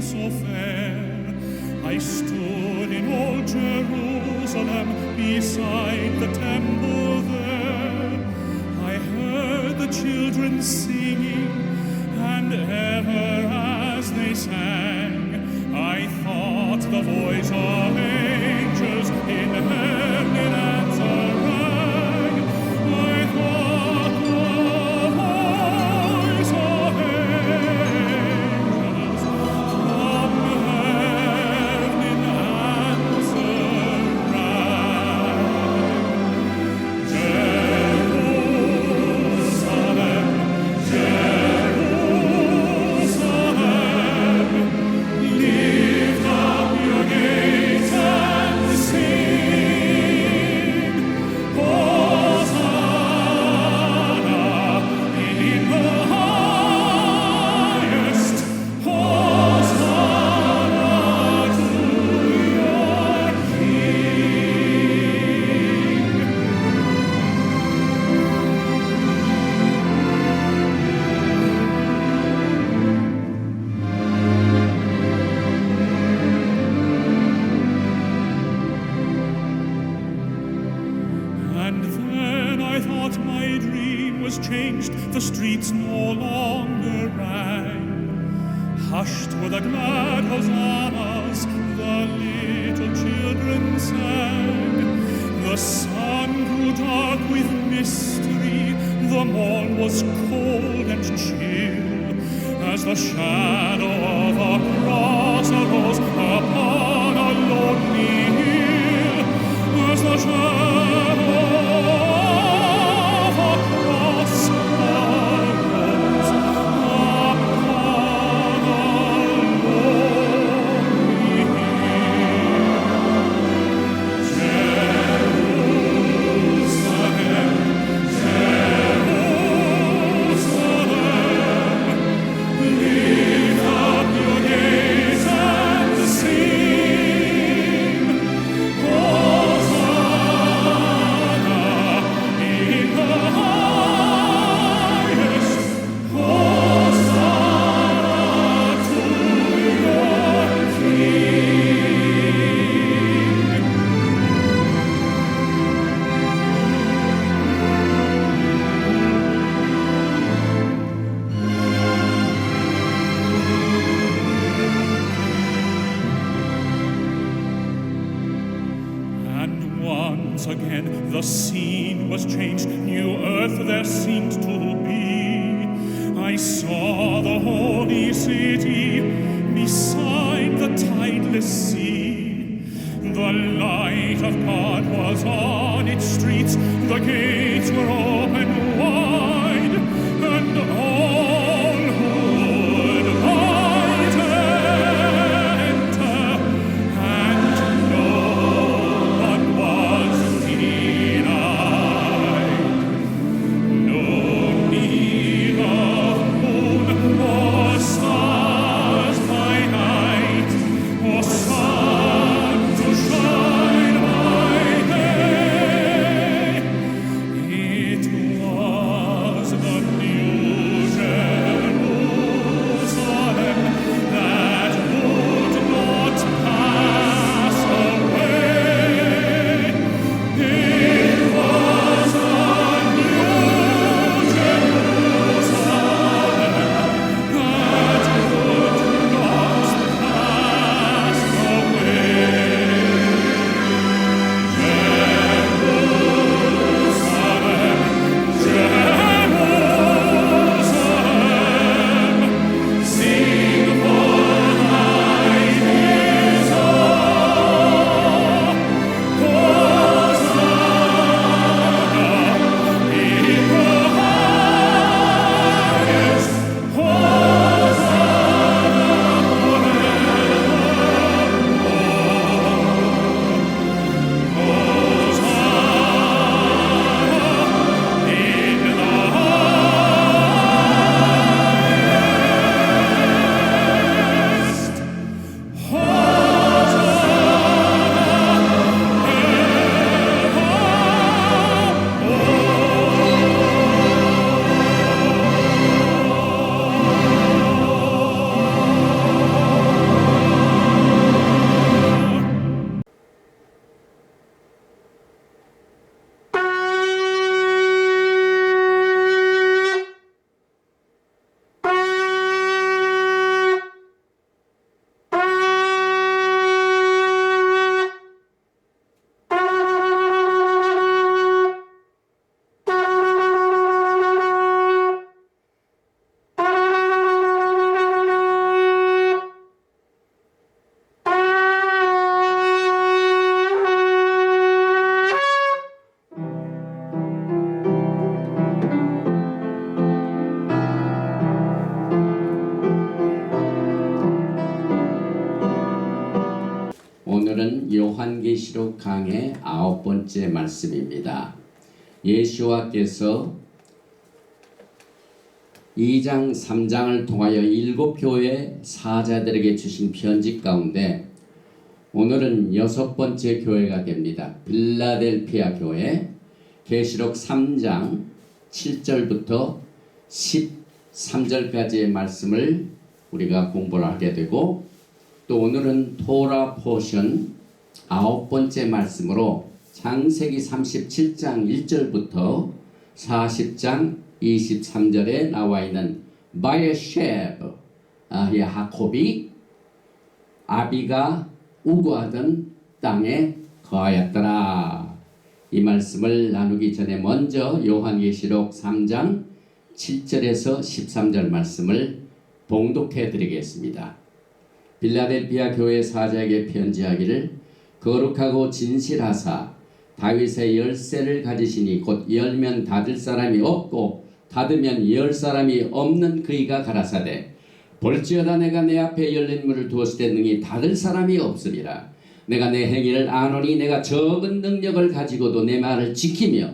so fair. I stood in old Jerusalem beside the temple there. I heard the children singing, and ever as they sang, I thought the voice of angels in heaven in answer rang. I thought the voice of angels from heaven in answer rang. Jerusalem, Jerusalem, lift up your gates and sing. Hosanna in the highest. Hosanna to your King. And then I thought my dream was changed. The streets no longer rang. Hushed were the glad hosannas, the little children sang. The sun grew dark with mystery, the morn was cold and chill, as the shadow of a cross arose upon a lonely hill. As the shadow of a cross arose upon a lonely hill. Jerusalem, Jerusalem, lift up your gates and sing. Hosanna in the highest. Hosanna to your King. And once again the scene was changed, new earth there seemed to be. I saw the holy city beside the tideless sea. The light of God was on its streets, the gates were open wide, and all who would might enter, and no one was denied. No need of moon or stars by night, or sun to shine by day. It was 요한계시록 강의 9번째 말씀입니다. 예수와께서 2장 3장을 통하여 7교회 사자들에게 주신 편지 가운데 오늘은 6번째 교회가 됩니다. 빌라델피아 교회. 계시록 3장 7절부터 13절까지의 말씀을 우리가 공부를 하게 되고, 또 오늘은 토라 포션 9번째 말씀으로 창세기 37장 1절부터 40장 23절에 나와 있는 바에셰브, 야곱이 아비가 우거하던 땅에 거하였더라. 이 말씀을 나누기 전에 먼저 요한계시록 3장 7절에서 13절 말씀을 봉독해 드리겠습니다. 빌라델피아 교회 사자에게 편지하기를, 거룩하고 진실하사 다윗의 열쇠를 가지시니 곧 열면 닫을 사람이 없고 닫으면 열 사람이 없는 그이가 가라사대, 볼지어다 내가 내 앞에 열린 문을 두었을 때 능히 닫을 사람이 없으리라. 내가 내 행위를 아노니 내가 적은 능력을 가지고도 내 말을 지키며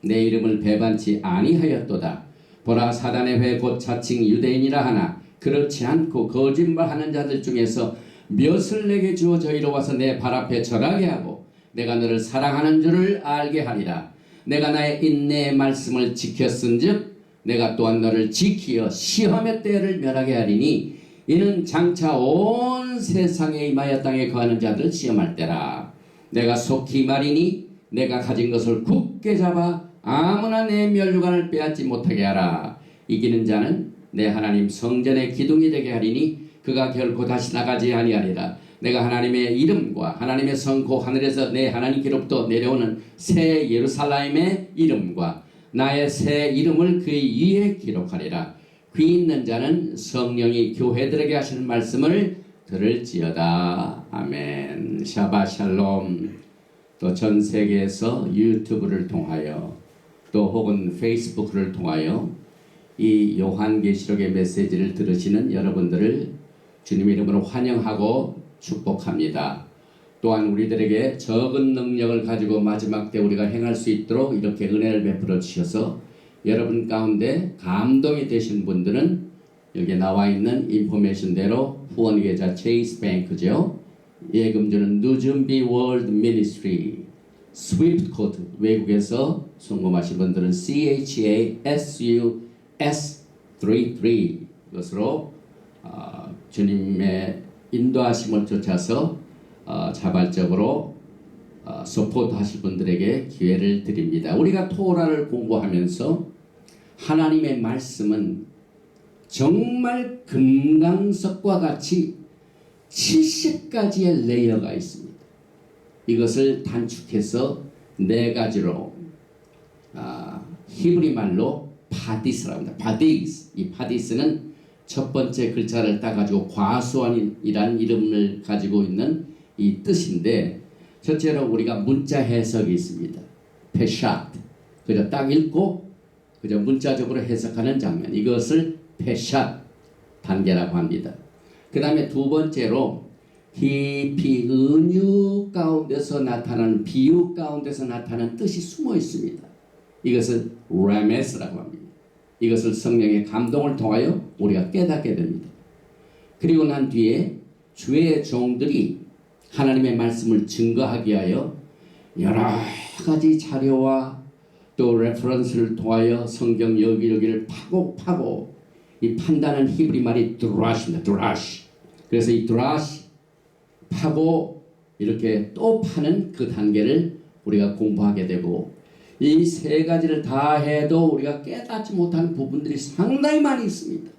내 이름을 배반치 아니하였도다. 보라, 사단의 회 곧 자칭 유대인이라 하나 그렇지 않고 거짓말하는 자들 중에서 몇을 내게 주어 저희로 와서 내 발 앞에 절하게 하고 내가 너를 사랑하는 줄을 알게 하리라. 내가 나의 인내의 말씀을 지켰은즉 내가 또한 너를 지키어 시험의 때를 멸하게 하리니 이는 장차 온 세상에 임하여 땅에 거하는 자들을 시험할 때라. 내가 속히 말이니 내가 가진 것을 굳게 잡아 아무나 내 면류관을 빼앗지 못하게 하라. 이기는 자는 내 하나님 성전의 기둥이 되게 하리니 그가 결코 다시 나가지 아니하리라. 내가 하나님의 이름과 하나님의 성고 하늘에서 내 하나님께로부터 내려오는 새 예루살렘의 이름과 나의 새 이름을 그의 위에 기록하리라. 귀 있는 자는 성령이 교회들에게 하시는 말씀을 들을지어다. 아멘. 샤바샬롬. 또 전 세계에서 유튜브를 통하여 또 혹은 페이스북을 통하여 이 요한계시록의 메시지를 들으시는 여러분들을 주님 이름으로 환영하고 축복합니다. 또한 우리들에게 적은 능력을 가지고 마지막 때 우리가 행할 수 있도록 이렇게 은혜를 베풀어 주셔서 여러분 가운데 감동이 되신 분들은 여기 나와 있는 인포메이션대로 후원계좌 체이스뱅크죠. 예금주는 누준비 월드 미니스트리, 스위프트 코드 외국에서 송금하신 분들은 CHASUS33 이것으로 주님의 인도하심을 쫓아서 자발적으로 서포트 하실 분들에게 기회를 드립니다. 우리가 토라를 공부하면서 하나님의 말씀은 정말 금강석과 같이 70가지의 레이어가 있습니다. 이것을 단축해서 4가지로 히브리 말로 파디스라고 합니다. 파디스. 이 파디스는 첫 번째 글자를 따가지고 과수원이란 이름을 가지고 있는 이 뜻인데, 첫째로 우리가 문자 해석이 있습니다. 페샷. 그저 딱 읽고 그저 문자적으로 해석하는 장면. 이것을 페샷 단계라고 합니다. 그 다음에 두 번째로 희피 은유 가운데서 나타나는 비유 가운데서 나타나는 뜻이 숨어 있습니다. 이것을 레메스라고 합니다. 이것을 성령의 감동을 통하여 우리가 깨닫게 됩니다. 그리고 난 뒤에 주의 종들이 하나님의 말씀을 증거하기 위하여 여러 가지 자료와 또 레퍼런스를 통하여 성경 여기저기를 파고 이 판다는 히브리 말이 드라시입니다. 드라시. 그래서 이 드라시 파고 이렇게 또 파는 그 단계를 우리가 공부하게 되고, 이 3가지를 다 해도 우리가 깨닫지 못하는 부분들이 상당히 많이 있습니다.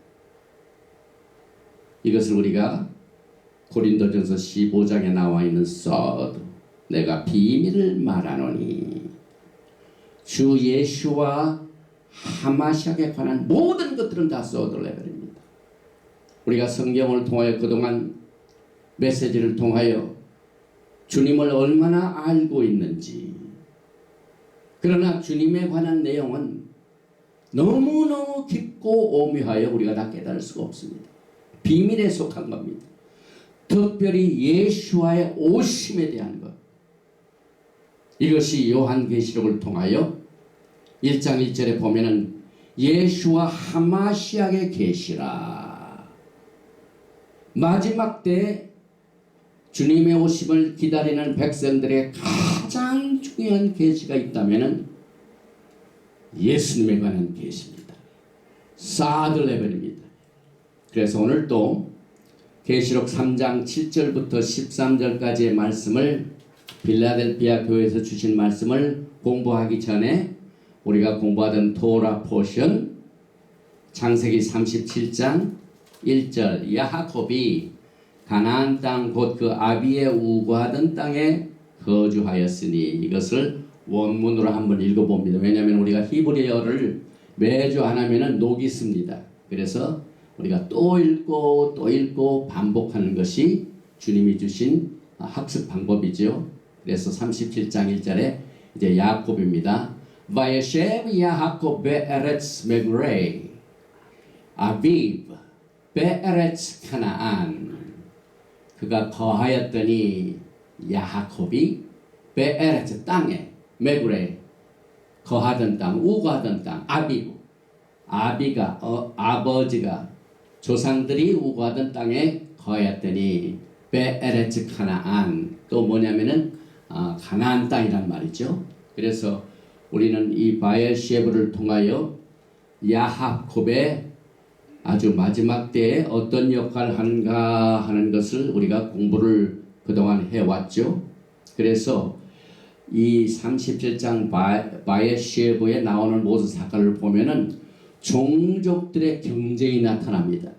이것을 우리가 고린도전서 15장에 나와 있는 서드, 내가 비밀을 말하노니, 주 예수와 하마시아에 관한 모든 것들은 다 서드 레벨입니다. 우리가 성경을 통하여 그동안 메시지를 통하여 주님을 얼마나 알고 있는지, 그러나 주님에 관한 내용은 너무너무 깊고 오묘하여 우리가 다 깨달을 수가 없습니다. 비밀에 속한 겁니다. 특별히 예수와의 오심에 대한 것. 이것이 요한계시록을 통하여 1장 1절에 보면은 예수와 하마시아의 계시라. 마지막 때 주님의 오심을 기다리는 백성들의 가장 중요한 계시가 있다면은 예수님에 관한 계시입니다. 사드 레벨입니다. 그래서 오늘 또 계시록 3장 7절부터 13절까지의 말씀을 빌라델피아 교회에서 주신 말씀을 공부하기 전에 우리가 공부하던 토라 포션 창세기 37장 1절 야하kop이 가나안 땅 곧 그 아비의 우고하던 땅에 거주하였으니 이것을 원문으로 한번 읽어봅니다. 왜냐하면 우리가 히브리어를 매주 안 하면은 녹이 씁니다. 그래서 우리가 또 읽고 또 읽고 반복하는 것이 주님이 주신 학습 방법이죠. 그래서 37장 1절에 이제 야곱입니다. 바예셰브 야하곱 베에렛스 메그레이 아비브 베에렛스 카나안. 그가 거하였더니 야하kop이 베에렛 땅에 메그레 거하던 땅 우거하던 땅 아비브 아비가 아버지가 조상들이 우거하던 땅에 거하였더니 베에렛 카나안 또 뭐냐면은 가나안 땅이란 말이죠. 그래서 우리는 이 바엘셰브를 통하여 야하kop의 아주 마지막 때에 어떤 역할을 하는가 하는 것을 우리가 공부를 그동안 해왔죠. 그래서 이 37장 바엘셰브에 나오는 모든 사건을 보면은 종족들의 경쟁이 나타납니다.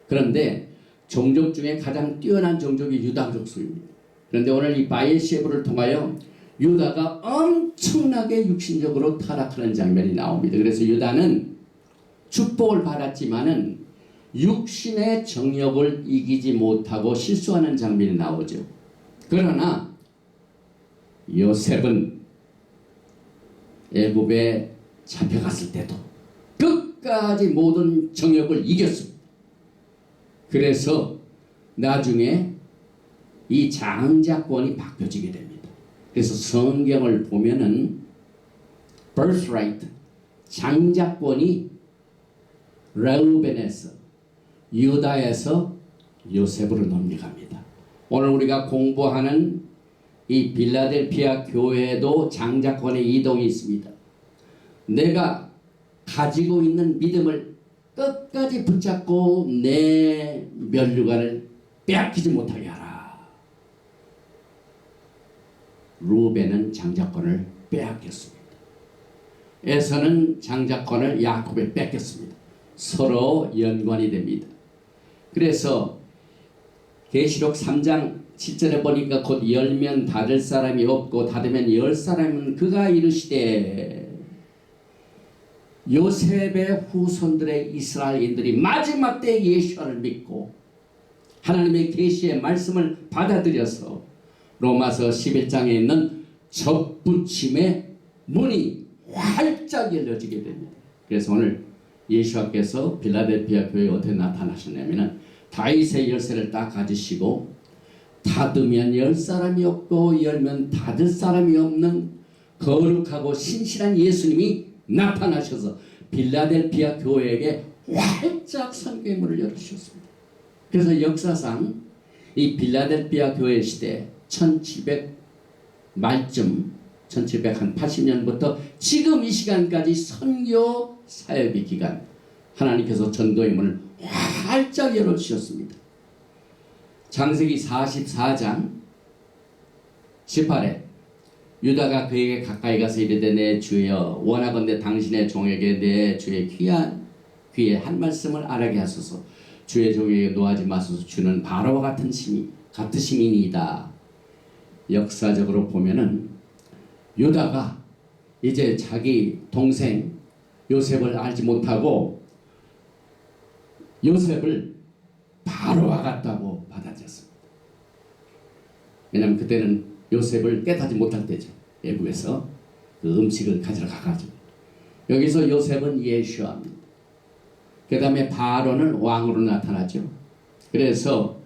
그런데 종족 중에 가장 뛰어난 종족이 유다 족속입니다. 그런데 오늘 이 바엘셰브를 통하여 유다가 엄청나게 육신적으로 타락하는 장면이 나옵니다. 그래서 유다는 축복을 받았지만은 육신의 정욕을 이기지 못하고 실수하는 장면이 나오죠. 그러나 요셉은 애굽에 잡혀갔을 때도 끝까지 모든 정욕을 이겼습니다. 그래서 나중에 이 장자권이 바뀌어지게 됩니다. 그래서 성경을 보면은 birthright 장자권이 레우벤에서 유다에서 요셉으로 넘어갑니다. 오늘 우리가 공부하는 이 빌라델피아 교회에도 장자권의 이동이 있습니다. 내가 가지고 있는 믿음을 끝까지 붙잡고 내 면류관을 빼앗기지 못하게 하라. 루벤은 장자권을 빼앗겼습니다. 에서는 장자권을 야곱에 뺏겼습니다. 서로 연관이 됩니다. 그래서 계시록 3장 7절에 보니까 곧 열면 닫을 사람이 없고 닫으면 열 사람은 그가 이르시되 요셉의 후손들의 이스라엘인들이 마지막 때 예수를 믿고 하나님의 계시의 말씀을 받아들여서 로마서 11장에 있는 접붙임의 문이 활짝 열려지게 됩니다. 그래서 오늘 예수께서 빌라델피아 교회에 어떻게 나타나셨냐면 다윗의 열쇠를 딱 가지시고 닫으면 열 사람이 없고 열면 닫을 사람이 없는 거룩하고 신실한 예수님이 나타나셔서 빌라델피아 교회에게 활짝 선교의 문을 열어주셨습니다. 그래서 역사상 이 빌라델피아 교회 시대 1700 말쯤 1780년부터 지금 이 시간까지 선교 사역의 기간 하나님께서 전도의 문을 활짝 열어주셨습니다. 창세기 44장 18에 유다가 그에게 가까이 가서 이르되 내 주여 원하건대 당신의 종에게 내 주의 귀에 한 말씀을 알게 하소서. 주의 종에게 노하지 마소서. 주는 바로와 같으심이니이다. 역사적으로 보면은 유다가 이제 자기 동생 요셉을 알지 못하고 요셉을 바로와 같다고 받아들였습니다. 왜냐하면 그때는 요셉을 깨닫지 못할 때죠. 애굽에서 그 음식을 가지러 가가지고 여기서 요셉은 예수아입니다. 그 다음에 바로는 왕으로 나타나죠. 그래서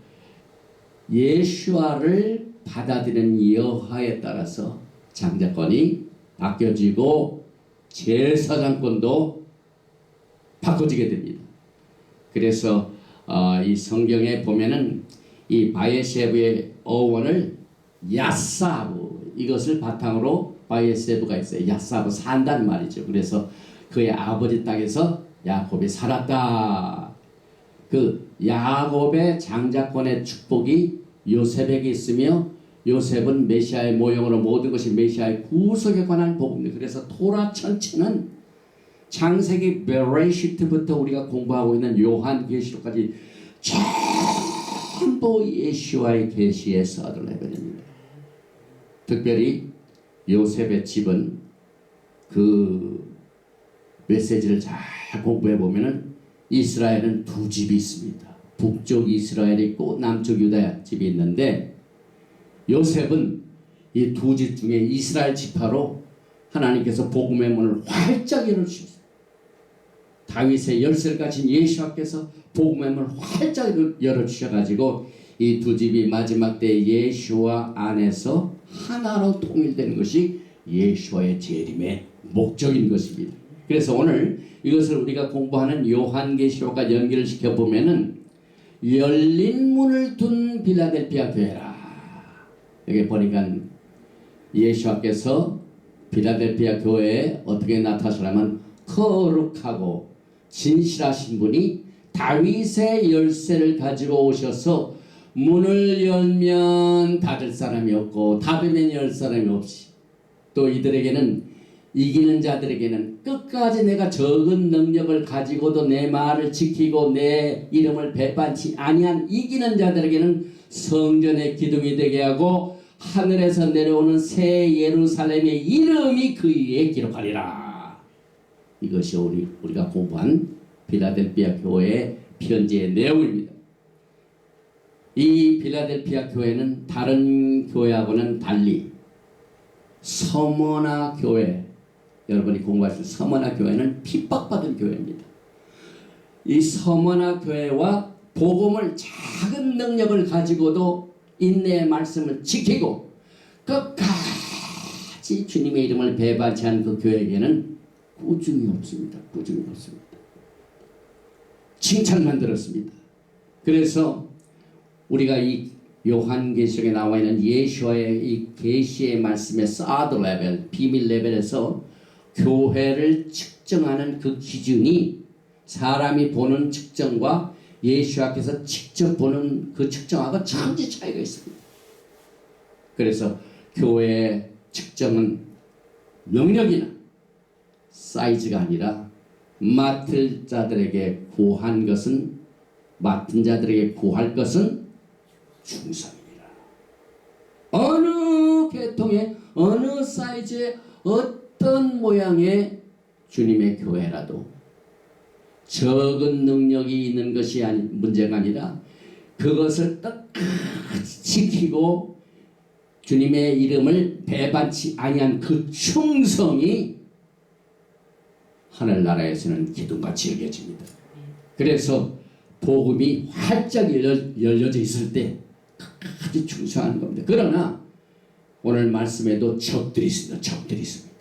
예수와를 받아들이는 여하에 따라서 장자권이 바뀌어지고 제사장권도 바꿔지게 됩니다. 그래서 이 성경에 보면은 이 바에세부의 어원을 야사부, 이것을 바탕으로 바에세부가 있어요. 야사부, 산다는 말이죠. 그래서 그의 아버지 땅에서 야곱이 살았다. 그 야곱의 장자권의 축복이 요셉에게 있으며, 요셉은 메시아의 모형으로 모든 것이 메시아의 구속에 관한 복음입니다. 그래서 토라 전체는 창세기 베레시트부터 우리가 공부하고 있는 요한계시록까지 전부 예수와의 계시에서 얻어내버립니다. 특별히 요셉의 집은 그 메시지를 잘 공부해 보면은 이스라엘은 두 집이 있습니다. 북쪽 이스라엘이 있고 남쪽 유다 집이 있는데, 요셉은 이 두 집 중에 이스라엘 지파로 하나님께서 복음의 문을 활짝 열어주셨어요. 다윗의 열쇠를 가진 예수와께서 복음의 문을 활짝 열어주셔가지고 이 두 집이 마지막 때 예수와 안에서 하나로 통일되는 것이 예수와의 재림의 목적인 것입니다. 그래서 오늘 이것을 우리가 공부하는 요한계시록과 연결을 시켜보면은 열린 문을 둔 빌라델피아 교회라. 여기 보니까 예수와께서 빌라델피아 교회에 어떻게 나타나시냐면 거룩하고 진실하신 분이 다윗의 열쇠를 가지고 오셔서 문을 열면 닫을 사람이 없고 닫으면 열 사람이 없이, 또 이들에게는, 이기는 자들에게는 끝까지 내가 적은 능력을 가지고도 내 말을 지키고 내 이름을 배반치 아니한 이기는 자들에게는 성전의 기둥이 되게 하고 하늘에서 내려오는 새 예루살렘의 이름이 그 위에 기록하리라. 이것이 우리가 공부한 빌라델피아 교회의 편지의 내용입니다. 이 빌라델피아 교회는 다른 교회하고는 달리 서머나 교회, 여러분이 공부하실 서머나 교회는 핍박받은 교회입니다. 이 서머나 교회와 복음을 작은 능력을 가지고도 인내의 말씀을 지키고 끝까지 주님의 이름을 배반치 않은 그 교회에게는 꾸중이 없습니다. 꾸중이 없습니다. 칭찬만 들었습니다. 그래서 우리가 이 요한계시록에 나와 있는 예수와의 이 계시의 말씀의 사드 레벨, 비밀 레벨에서 교회를 측정하는 그 기준이 사람이 보는 측정과 예수와께서 직접 보는 그 측정하고 천지 차이가 있습니다. 그래서 교회의 측정은 능력이나 사이즈가 아니라 맡을 자들에게 구한 것은, 맡은 자들에게 구할 것은 충성입니다. 어느 계통의 어느 사이즈의 어떤 모양의 주님의 교회라도 적은 능력이 있는 것이 문제가 아니라 그것을 끝까지 지키고 주님의 이름을 배반치 아니한 그 충성이 하늘나라에서는 기둥같이 여겨집니다. 그래서 복음이 활짝 열려져 있을 때 끝까지 충성하는 겁니다. 그러나 오늘 말씀에도 적들이 있습니다. 적들이 있습니다.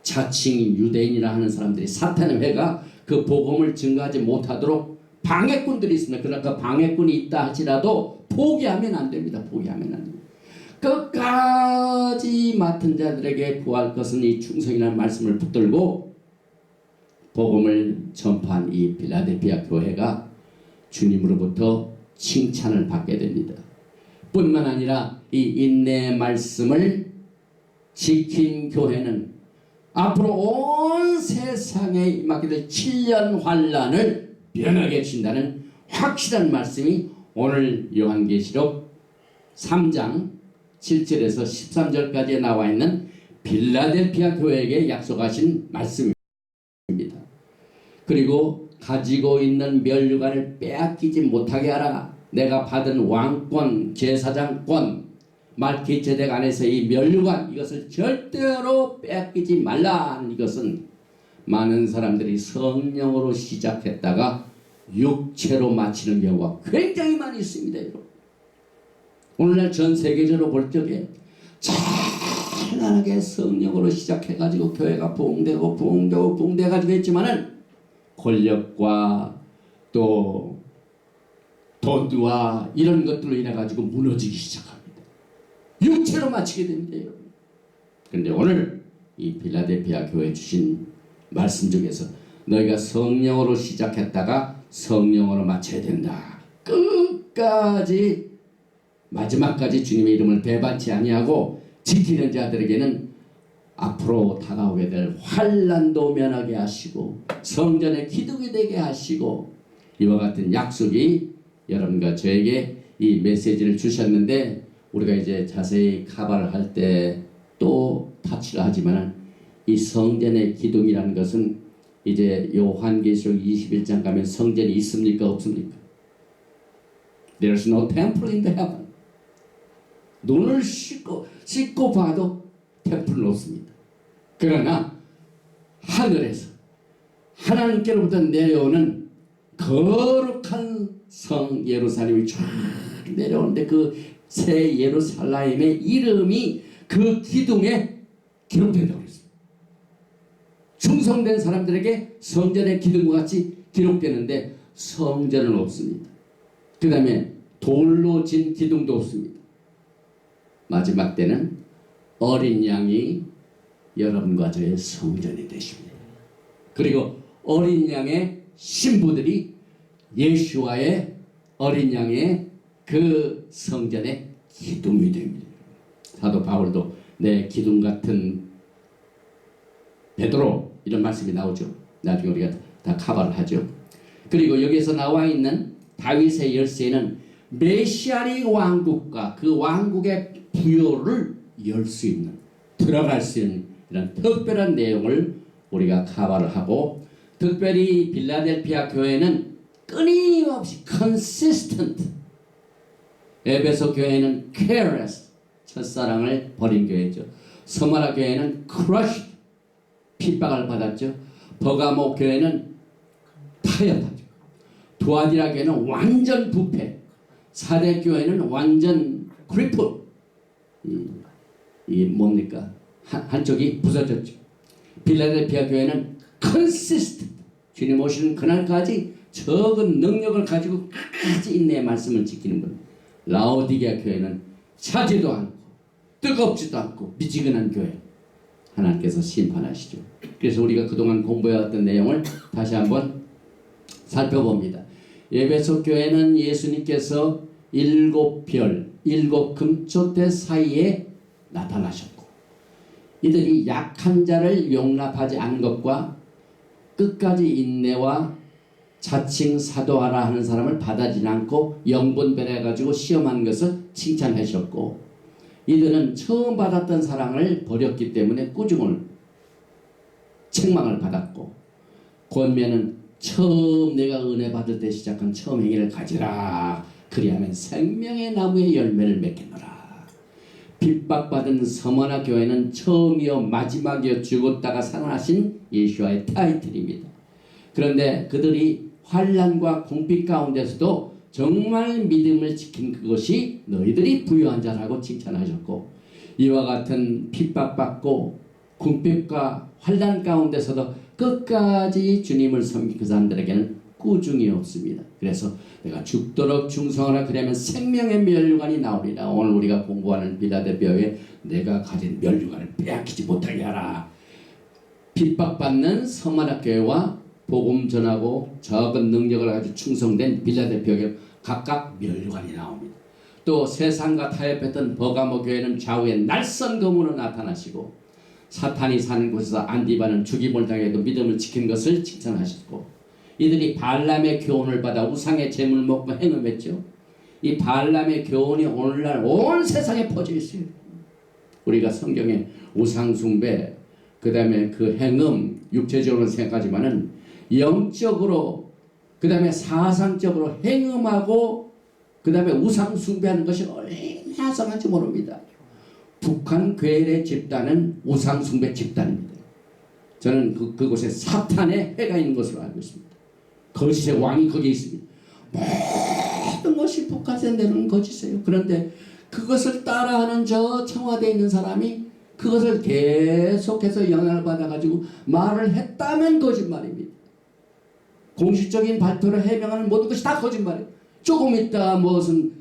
자칭 유대인이라 하는 사람들이, 사탄의 회가 그 복음을 증거하지 못하도록 방해꾼들이 있습니다. 그러나 그 방해꾼이 있다 할지라도 포기하면 안 됩니다. 포기하면 안 됩니다. 끝까지 맡은 자들에게 구할 것은 이 충성이라는 말씀을 붙들고 복음을 전파한 이 빌라델피아 교회가 주님으로부터 칭찬을 받게 됩니다. 뿐만 아니라 이 인내의 말씀을 지킨 교회는 앞으로 온 세상에 임하게 될 7년 환란을 면하게 해준다는 확실한 말씀이 오늘 요한계시록 3장 7절에서 13절까지 나와 있는 빌라델피아 교회에게 약속하신 말씀입니다. 그리고 가지고 있는 면류관을 빼앗기지 못하게 하라. 내가 받은 왕권, 제사장권, 말기체덱 안에서 이 면류관, 이것을 절대로 빼앗기지 말라. 이것은 많은 사람들이 성령으로 시작했다가 육체로 마치는 경우가 굉장히 많이 있습니다. 여러분. 오늘날 전 세계적으로 볼 적에 찬란하게 성령으로 시작해가지고 교회가 부흥되고 부흥되고 부흥돼가지고 했지만은 권력과 또 돈과 이런 것들로 인해가지고 무너지기 시작합니다. 육체로 마치게 됩니다, 여러분. 그런데 오늘 이 필라델피아 교회 주신 말씀 중에서 너희가 성령으로 시작했다가 성령으로 마쳐야 된다. 끝까지 마지막까지 주님의 이름을 배반치 아니하고 지키는 자들에게는 앞으로 다가오게 될 환난도 면하게 하시고 성전의 기둥이 되게 하시고 이와 같은 약속이 여러분과 저에게 이 메시지를 주셨는데 우리가 이제 자세히 카바를 할 때 또 타치를 하지만 이 성전의 기둥이라는 것은 이제 요한계시록 21장 가면 성전이 있습니까 없습니까? There's no temple in the heaven. 눈을 씻고 봐도 템플은 없습니다. 그러나 하늘에서 하나님께로부터 내려오는 거룩한 성 예루살렘이 쫙 내려오는데 그 새 예루살렘의 이름이 그 기둥에 기록된다고 했습니다. 충성된 사람들에게 성전의 기둥과 같이 기록되는데 성전은 없습니다. 그 다음에 돌로 진 기둥도 없습니다. 마지막 때는 어린 양이 여러분과 저의 성전이 되십니다. 그리고 어린 양의 신부들이 예수와의 어린 양의 그 성전의 기둥이 됩니다. 사도 바울도 내 기둥 같은 베드로 이런 말씀이 나오죠. 나중에 우리가 다 커버를 하죠. 그리고 여기에서 나와 있는 다윗의 열쇠는 메시아의 왕국과 그 왕국의 부요를 열 수 있는 들어갈 수 있는 이런 특별한 내용을 우리가 커버를 하고 특별히 빌라델피아 교회는 끊임없이 consistent 에베소 교회는 careless 첫사랑을 버린 교회죠. 서마라 교회는 crushed 핍박을 받았죠. 버가모 교회는 타협하죠. 두아디라 교회는 완전 부패. 사대 교회는 완전 cripple. 이 뭡니까? 한쪽이 부서졌죠. 빌라델피아 교회는 consistent. 주님 오시는 그날까지 적은 능력을 가지고 끝까지 인내의 말씀을 지키는 겁니다. 라오디게아 교회는 차지도 않고 뜨겁지도 않고 미지근한 교회. 하나님께서 심판하시죠. 그래서 우리가 그동안 공부해왔던 내용을 다시 한번 살펴봅니다. 에베소 교회는 예수님께서 7별, 7금초대 사이에 나타나셨고 이들이 약한 자를 용납하지 않은 것과 끝까지 인내와 자칭 사도하라 하는 사람을 받아들이지 않고 영분별해가지고 시험한 것을 칭찬하셨고 이들은 처음 받았던 사랑을 버렸기 때문에 꾸중을 책망을 받았고 권면은 처음 내가 은혜 받을 때 시작한 처음 행위를 가지라 그리하면 생명의 나무의 열매를 맺겠노라. 핍박받은 서머나 교회는 처음이요 마지막이요 죽었다가 살아나신 예수와의 타이틀입니다. 그런데 그들이 환난과 궁핍 가운데서도 정말 믿음을 지킨 그것이 너희들이 부유한 자라고 칭찬하셨고 이와 같은 핍박받고 궁핍과 환난 가운데서도 끝까지 주님을 섬긴 그 사람들에게는 꾸중이 없습니다. 그래서 내가 죽도록 충성하라 그러면 생명의 면류관이 나오리라. 오늘 우리가 공부하는 빌라델피아에 내가 가진 면류관을 빼앗기지 못하게 하라. 핍박받는 서마나 교회와 복음 전하고 적은 능력을 가지고 충성된 빌라델피아에 각각 면류관이 나옵니다. 또 세상과 타협했던 버가모 교회는 좌우에 날선 검으로 나타나시고 사탄이 사는 곳에서 안디바는 죽임을 당해도 믿음을 지킨 것을 칭찬하셨고 이들이 발람의 교훈을 받아 우상의 재물 먹고 행음했죠. 이 발람의 교훈이 오늘날 온 세상에 퍼져 있어요. 우리가 성경에 우상 숭배 그 다음에 그 행음 육체적으로 생각하지만은 영적으로 그 다음에 사상적으로 행음하고 그 다음에 우상 숭배하는 것이 얼마나 성한지 모릅니다. 북한 괴뢰 집단은 우상 숭배 집단입니다. 저는 그곳에 사탄의 해가 있는 것으로 알고 있습니다. 거짓의 왕이 거기에 있습니다. 모든 것이 북한에 내놓은 거짓이에요. 그런데 그 그것을 따라하는 저 청와대에 있는 사람이 그것을 계속해서 영향을 받아가지고 말을 했다면 거짓말입니다. 공식적인 발표를 해명하는 모든 것이 다 거짓말이에요. 조금 있다 무슨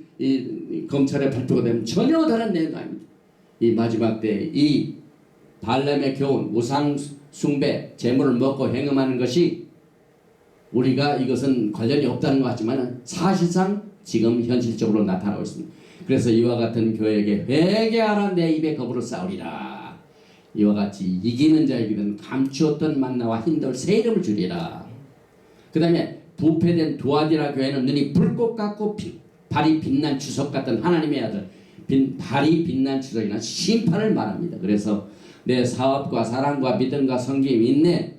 검찰의 발표가 되면 전혀 다른 내용이 아닙니다. 이 마지막 때 이 발람의 교훈, 우상 숭배, 재물을 먹고 행음하는 것이 우리가 이것은 관련이 없다는 것 같지만 사실상 지금 현실적으로 나타나고 있습니다. 그래서 이와 같은 교회에게 회개하라 내 입에 겁으로 싸우리라. 이와 같이 이기는 자에게는 감추었던 만나와 흰돌 새 이름을 주리라. 그 다음에 부패된 두아디라 교회는 눈이 불꽃 같고 발이 빛난 주석 같은 하나님의 아들 발이 빛난 주석이나 심판을 말합니다. 그래서 내 사업과 사랑과 믿음과 성김 인내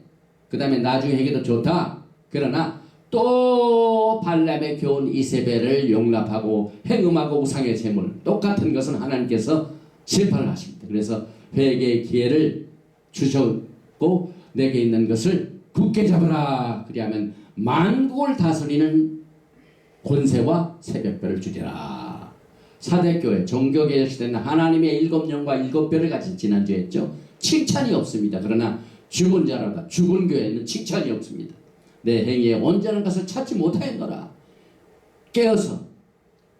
그 다음에 나중에 해도 좋다. 그러나 또 발람의 교훈 이세벨을 용납하고 행음하고 우상의 제물 똑같은 것은 하나님께서 심판을 하십니다. 그래서 회개의 기회를 주셨고 내게 있는 것을 굳게 잡아라. 그리하면 만국을 다스리는 권세와 새벽별을 주리라. 사대교회 종교개혁 시대는 하나님의 7영과 7별을 가진 지난주에 했죠. 칭찬이 없습니다. 그러나 죽은 자라다. 죽은 교회는 칭찬이 없습니다. 내 행위에 온전한 것을 찾지 못하였노라. 깨어서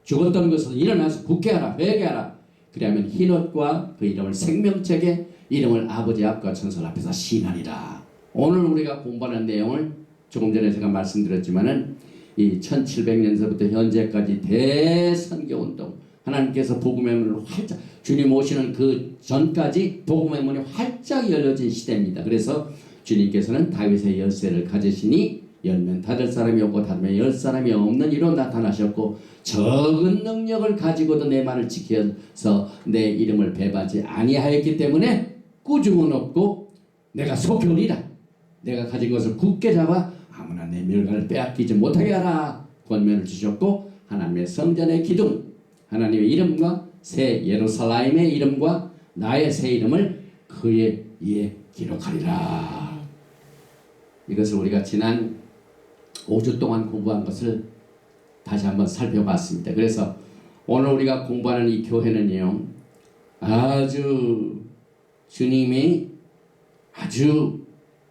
죽었던 것을 일어나서 굳게 하라. 회개하라. 그리하면 흰옷과 그 이름을 생명책에 이름을 아버지 앞과 천사 앞에서 시인하리라. 오늘 우리가 공부하는 내용을 조금 전에 제가 말씀드렸지만은 이 1700년서부터 현재까지 대선교운동 하나님께서 복음의 문을 활짝 주님 오시는 그 전까지 복음의 문이 활짝 열려진 시대입니다. 그래서 주님께서는 다윗의 열쇠를 가지시니 열면 닫을 사람이 없고 닫으면 열 사람이 없는 이로 나타나셨고 적은 능력을 가지고도 내 말을 지켜서 내 이름을 배반하지 아니하였기 때문에 꾸중은 없고 내가 속효리라. 내가 가진 것을 굳게 잡아 아무나 내 멸관을 빼앗기지 못하게 하라. 권면을 주셨고 하나님의 성전의 기둥 하나님의 이름과 새 예루살렘의 이름과 나의 새 이름을 그의 이에 기록하리라. 이것을 우리가 지난 5주 동안 공부한 것을 다시 한번 살펴봤습니다. 그래서 오늘 우리가 공부하는 이 교회는요 아주 주님이 아주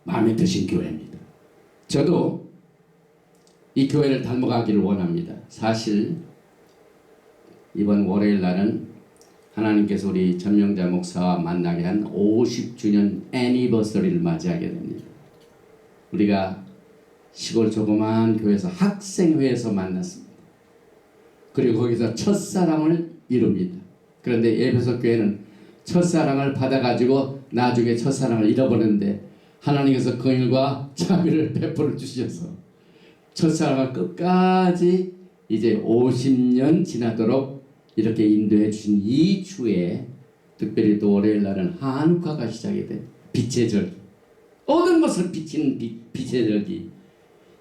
마음에 드신 교회입니다. 저도 이 교회를 닮아가기를 원합니다. 사실 이번 월요일 날은 하나님께서 우리 전명자 목사와 만나게 한 50주년 애니버서리를 맞이하게 됩니다. 우리가 시골 조그마한 교회에서 학생회에서 만났습니다. 그리고 거기서 첫사랑을 이룹니다. 그런데 에베소 교회는 첫사랑을 받아가지고 나중에 첫사랑을 잃어버렸는데 하나님께서 그 일과 자비를 베풀어 주셔서 첫사랑을 끝까지 이제 50년 지나도록 이렇게 인도해 주신 이 주에 특별히 또 월요일 날은 한국화가 시작이 돼. 빛의 절기. 모든 것을 비치는 빛의 절기.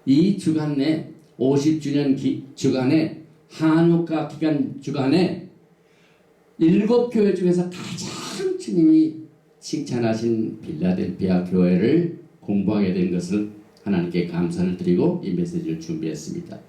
이 주간에 50주년 주간에 한국화 기간 주간에 7교회 중에서 가장 주님이 칭찬하신 빌라델피아 교회를 공부하게 된 것을 하나님께 감사를 드리고 이 메시지를 준비했습니다.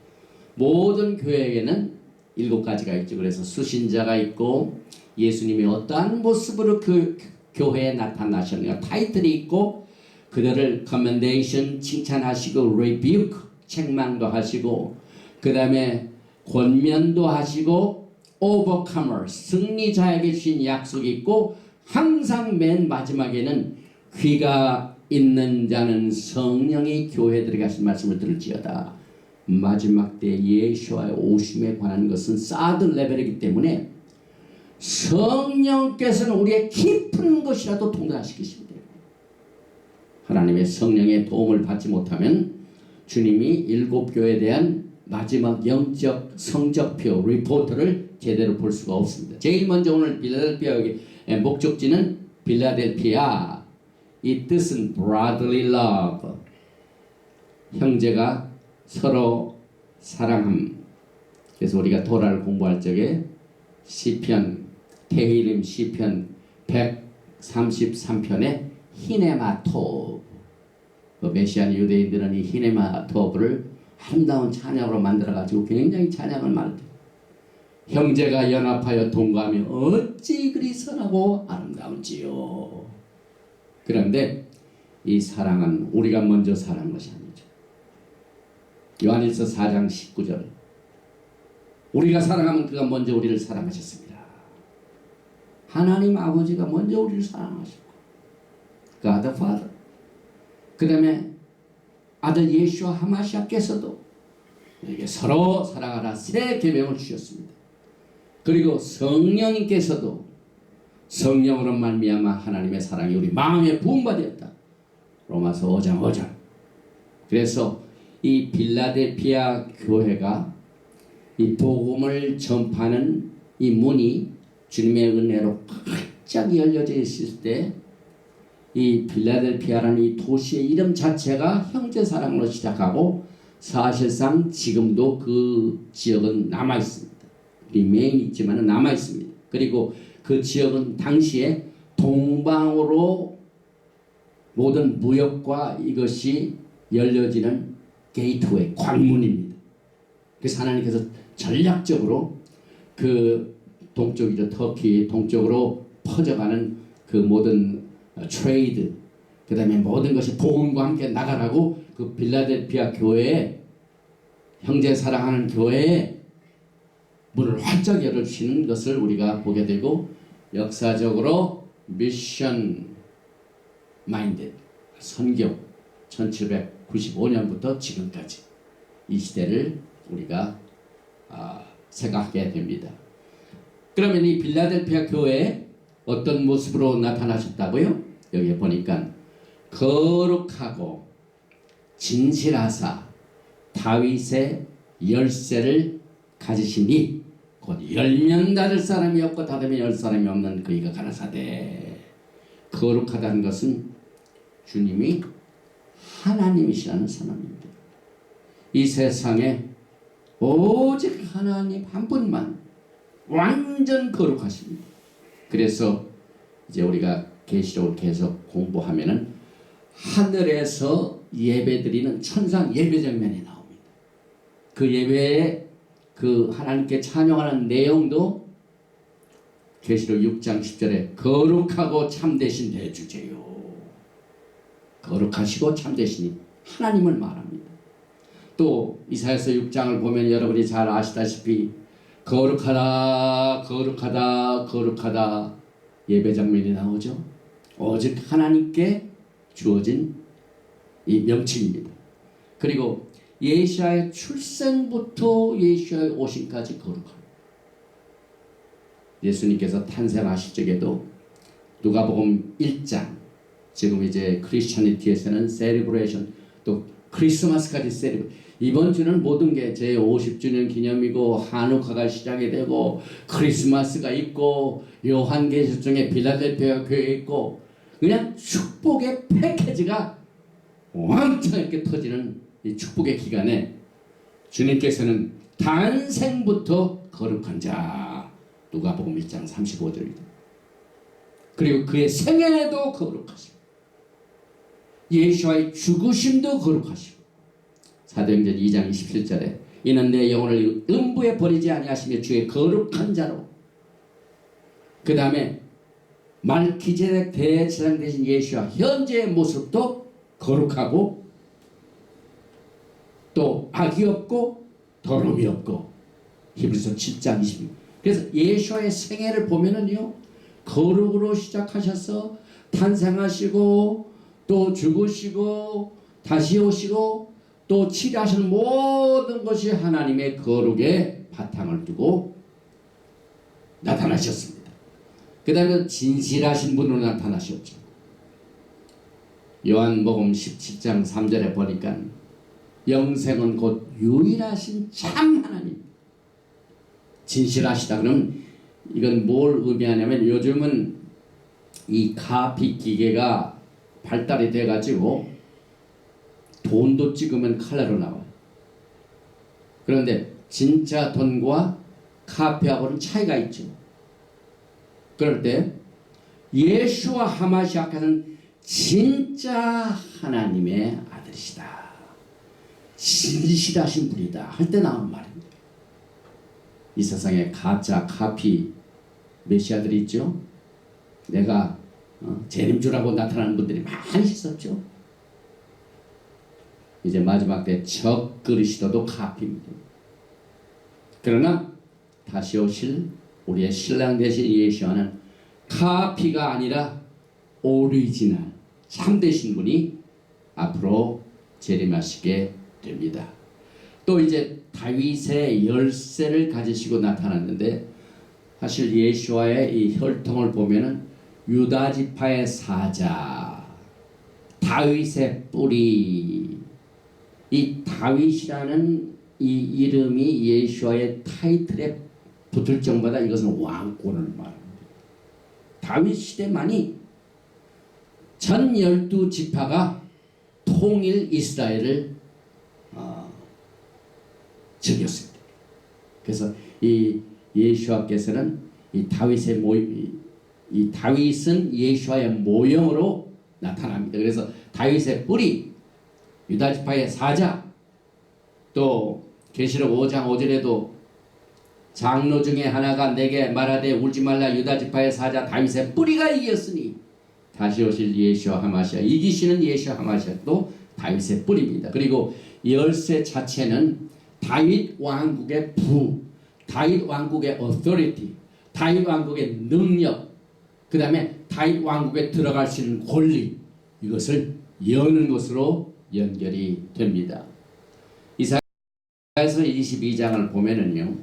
모든 교회에게는 7가지가 있죠. 그래서 수신자가 있고 예수님이 어떠한 모습으로 그 교회에 나타나셨는가 타이틀이 있고 그들을 commendation 칭찬하시고 rebuke 책망도 하시고 그 다음에 권면도 하시고 overcomer 승리자에게 주신 약속이 있고 항상 맨 마지막에는 귀가 있는 자는 성령이 교회들에게 하신 말씀을 들을지어다. 마지막 때 예수와의 오심에 관한 것은 사드 레벨이기 때문에 성령께서는 우리의 깊은 것이라도 통달시키십니다. 하나님의 성령의 도움을 받지 못하면 주님이 7교회에 대한 마지막 영적 성적표 리포트를 제대로 볼 수가 없습니다. 제일 먼저 오늘 빌라델피아의 목적지는 빌라델피아. 이 뜻은 brotherly love. 형제가 서로 사랑함. 그래서 우리가 토라를 공부할 적에 시편 테힐림 시편 133편에 히네마토브 그 메시안 유대인들은 이 히네마토브를 아름다운 찬양으로 만들어가지고 굉장히 찬양을 말합니다. 형제가 연합하여 동거하며 어찌 그리 선하고 아름다운지요. 그런데 이 사랑은 우리가 먼저 사랑한 것이 아니죠. 요한일서 4장 19절 우리가 사랑하면 그가 먼저 우리를 사랑하셨습니다. 하나님 아버지가 먼저 우리를 사랑하셨고 God the Father 그 다음에 아들 예수와 하마시아께서도 우리에게 서로 사랑하라 새 계명을 주셨습니다. 그리고 성령님께서도 성령으로 말미암아 하나님의 사랑이 우리 마음에 부음받았다. 로마서 5장 5절. 그래서 이 빌라델피아 교회가 이 복음을 전파하는 이 문이 주님의 은혜로 활짝 열려져 있을 때 이 빌라델피아라는 이 도시의 이름 자체가 형제 사랑으로 시작하고 사실상 지금도 그 지역은 남아 있습니다. 리메인 있지만은 남아 있습니다. 그리고 그 지역은 당시에 동방으로 모든 무역과 이것이 열려지는 게이트웨이, 관문입니다. 그래서 하나님께서 전략적으로 그 동쪽이죠. 터키 동쪽으로 퍼져가는 그 모든 트레이드, 그 다음에 모든 것이 복음과 함께 나가라고 그 빌라델피아 교회에 형제 사랑하는 교회에 문을 활짝 열어주시는 것을 우리가 보게 되고 역사적으로 미션 마인드 선교 1795년부터 지금까지 이 시대를 우리가 생각하게 됩니다. 그러면 이 빌라델피아 교회에 어떤 모습으로 나타나셨다고요? 여기 보니까 거룩하고 진실하사 다윗의 열쇠를 가지시니 곧 열면 닫을 사람이 없고 닫으면 열 사람이 없는 그이가 가라사대. 거룩하다는 것은 주님이 하나님이시라는 선언입니다. 이 세상에 오직 하나님 한 분만 완전 거룩하십니다. 그래서 이제 우리가 계시록을 계속 공부하면은 하늘에서 예배드리는 천상 예배 장면이 나옵니다. 그 예배에 그 하나님께 찬양하는 내용도 계시록 6장 10절에 거룩하고 참되신 내 주제요. 거룩하시고 참되시니 하나님을 말합니다. 또 이사야서 6장을 보면 여러분이 잘 아시다시피 거룩하다 거룩하다 거룩하다 예배 장면이 나오죠. 오직 하나님께 주어진 이 명칭입니다. 그리고 예수와의 출생부터 예수와의 오심까지 거룩합니다. 예수님께서 탄생하실 적에도 누가복음 1장 지금 이제 크리스천리티에서는 세리브레이션 또 크리스마스까지 세리브레이션 이번 주는 모든 게 제 50주년 기념이고 한우카가 시작이 되고 크리스마스가 있고 요한계시록 중에 빌라델피아 교회 있고 그냥 축복의 패키지가 왕창 이렇게 터지는 이 축복의 기간에 주님께서는 탄생부터 거룩한 자 누가복음 1장 35절입니다. 그리고 그의 생애도 거룩하시고 예수와의 죽으심도 거룩하시고 사도행전 2장 27절에 이는 내 영혼을 음부에 버리지 아니하시며 주의 거룩한 자로 그 다음에 말기제덱 대제사장 되신 예수와 현재의 모습도 거룩하고 또 악이 없고 더러움이 없고 히브리서 7장 20절 그래서 예수와의 생애를 보면은요 거룩으로 시작하셔서 탄생하시고 또 죽으시고 다시 오시고 또 치료하시는 모든 것이 하나님의 거룩에 바탕을 두고 나타나셨습니다. 그 다음에 진실하신 분으로 나타나셨죠. 요한복음 17장 3절에 보니까 영생은 곧 유일하신 참 하나님 진실하시다. 그러면 이건 뭘 의미하냐면 요즘은 이 카피 기계가 발달이 돼가지고 돈도 찍으면 칼라로 나와요. 그런데 진짜 돈과 카피하고는 차이가 있죠. 그럴 때 예수와 하마시아께서는 진짜 하나님의 아들이시다. 진실하신 분이다. 할 때 나온 말입니다. 이 세상에 가짜 카피 메시아들이 있죠. 내가 재림주라고 나타나는 분들이 많이 있었죠. 이제 마지막 때 적 그리스도도 카피입니다. 그러나 다시 오실 우리의 신랑 되신 예수와는 카피가 아니라 오리지널 참되신 분이 앞으로 재림하시게 됩니다. 또 이제 다윗의 열쇠를 가지시고 나타났는데, 사실 예수와의 이 혈통을 보면은 유다 지파의 사자, 다윗의 뿌리, 이 다윗이라는 이 이름이 예수와의 타이틀에 붙을 정도다. 이것은 왕권을 말합니다. 다윗 시대만이 전 12지파가 통일 이스라엘을 즐겼습니다. 그래서 이 예수와께서는 이 다윗은 예수와의 모형으로 나타납니다. 그래서 다윗의 뿌리, 유다 지파의 사자, 또 계시록 5장 5절에도 장로 중에 하나가 내게 말하되 울지 말라, 유다 지파의 사자 다윗의 뿌리가 이겼으니 다시 오실 예수와 하마시아, 이기시는 예수와 하마시아도 다윗의 뿌리입니다. 그리고 열쇠 자체는 다윗 왕국의 부, 다윗 왕국의 authority, 다윗 왕국의 능력, 그 다음에 다윗 왕국에 들어갈 수 있는 권리, 이것을 여는 것으로 연결이 됩니다. 이사야서 22장을 보면은요,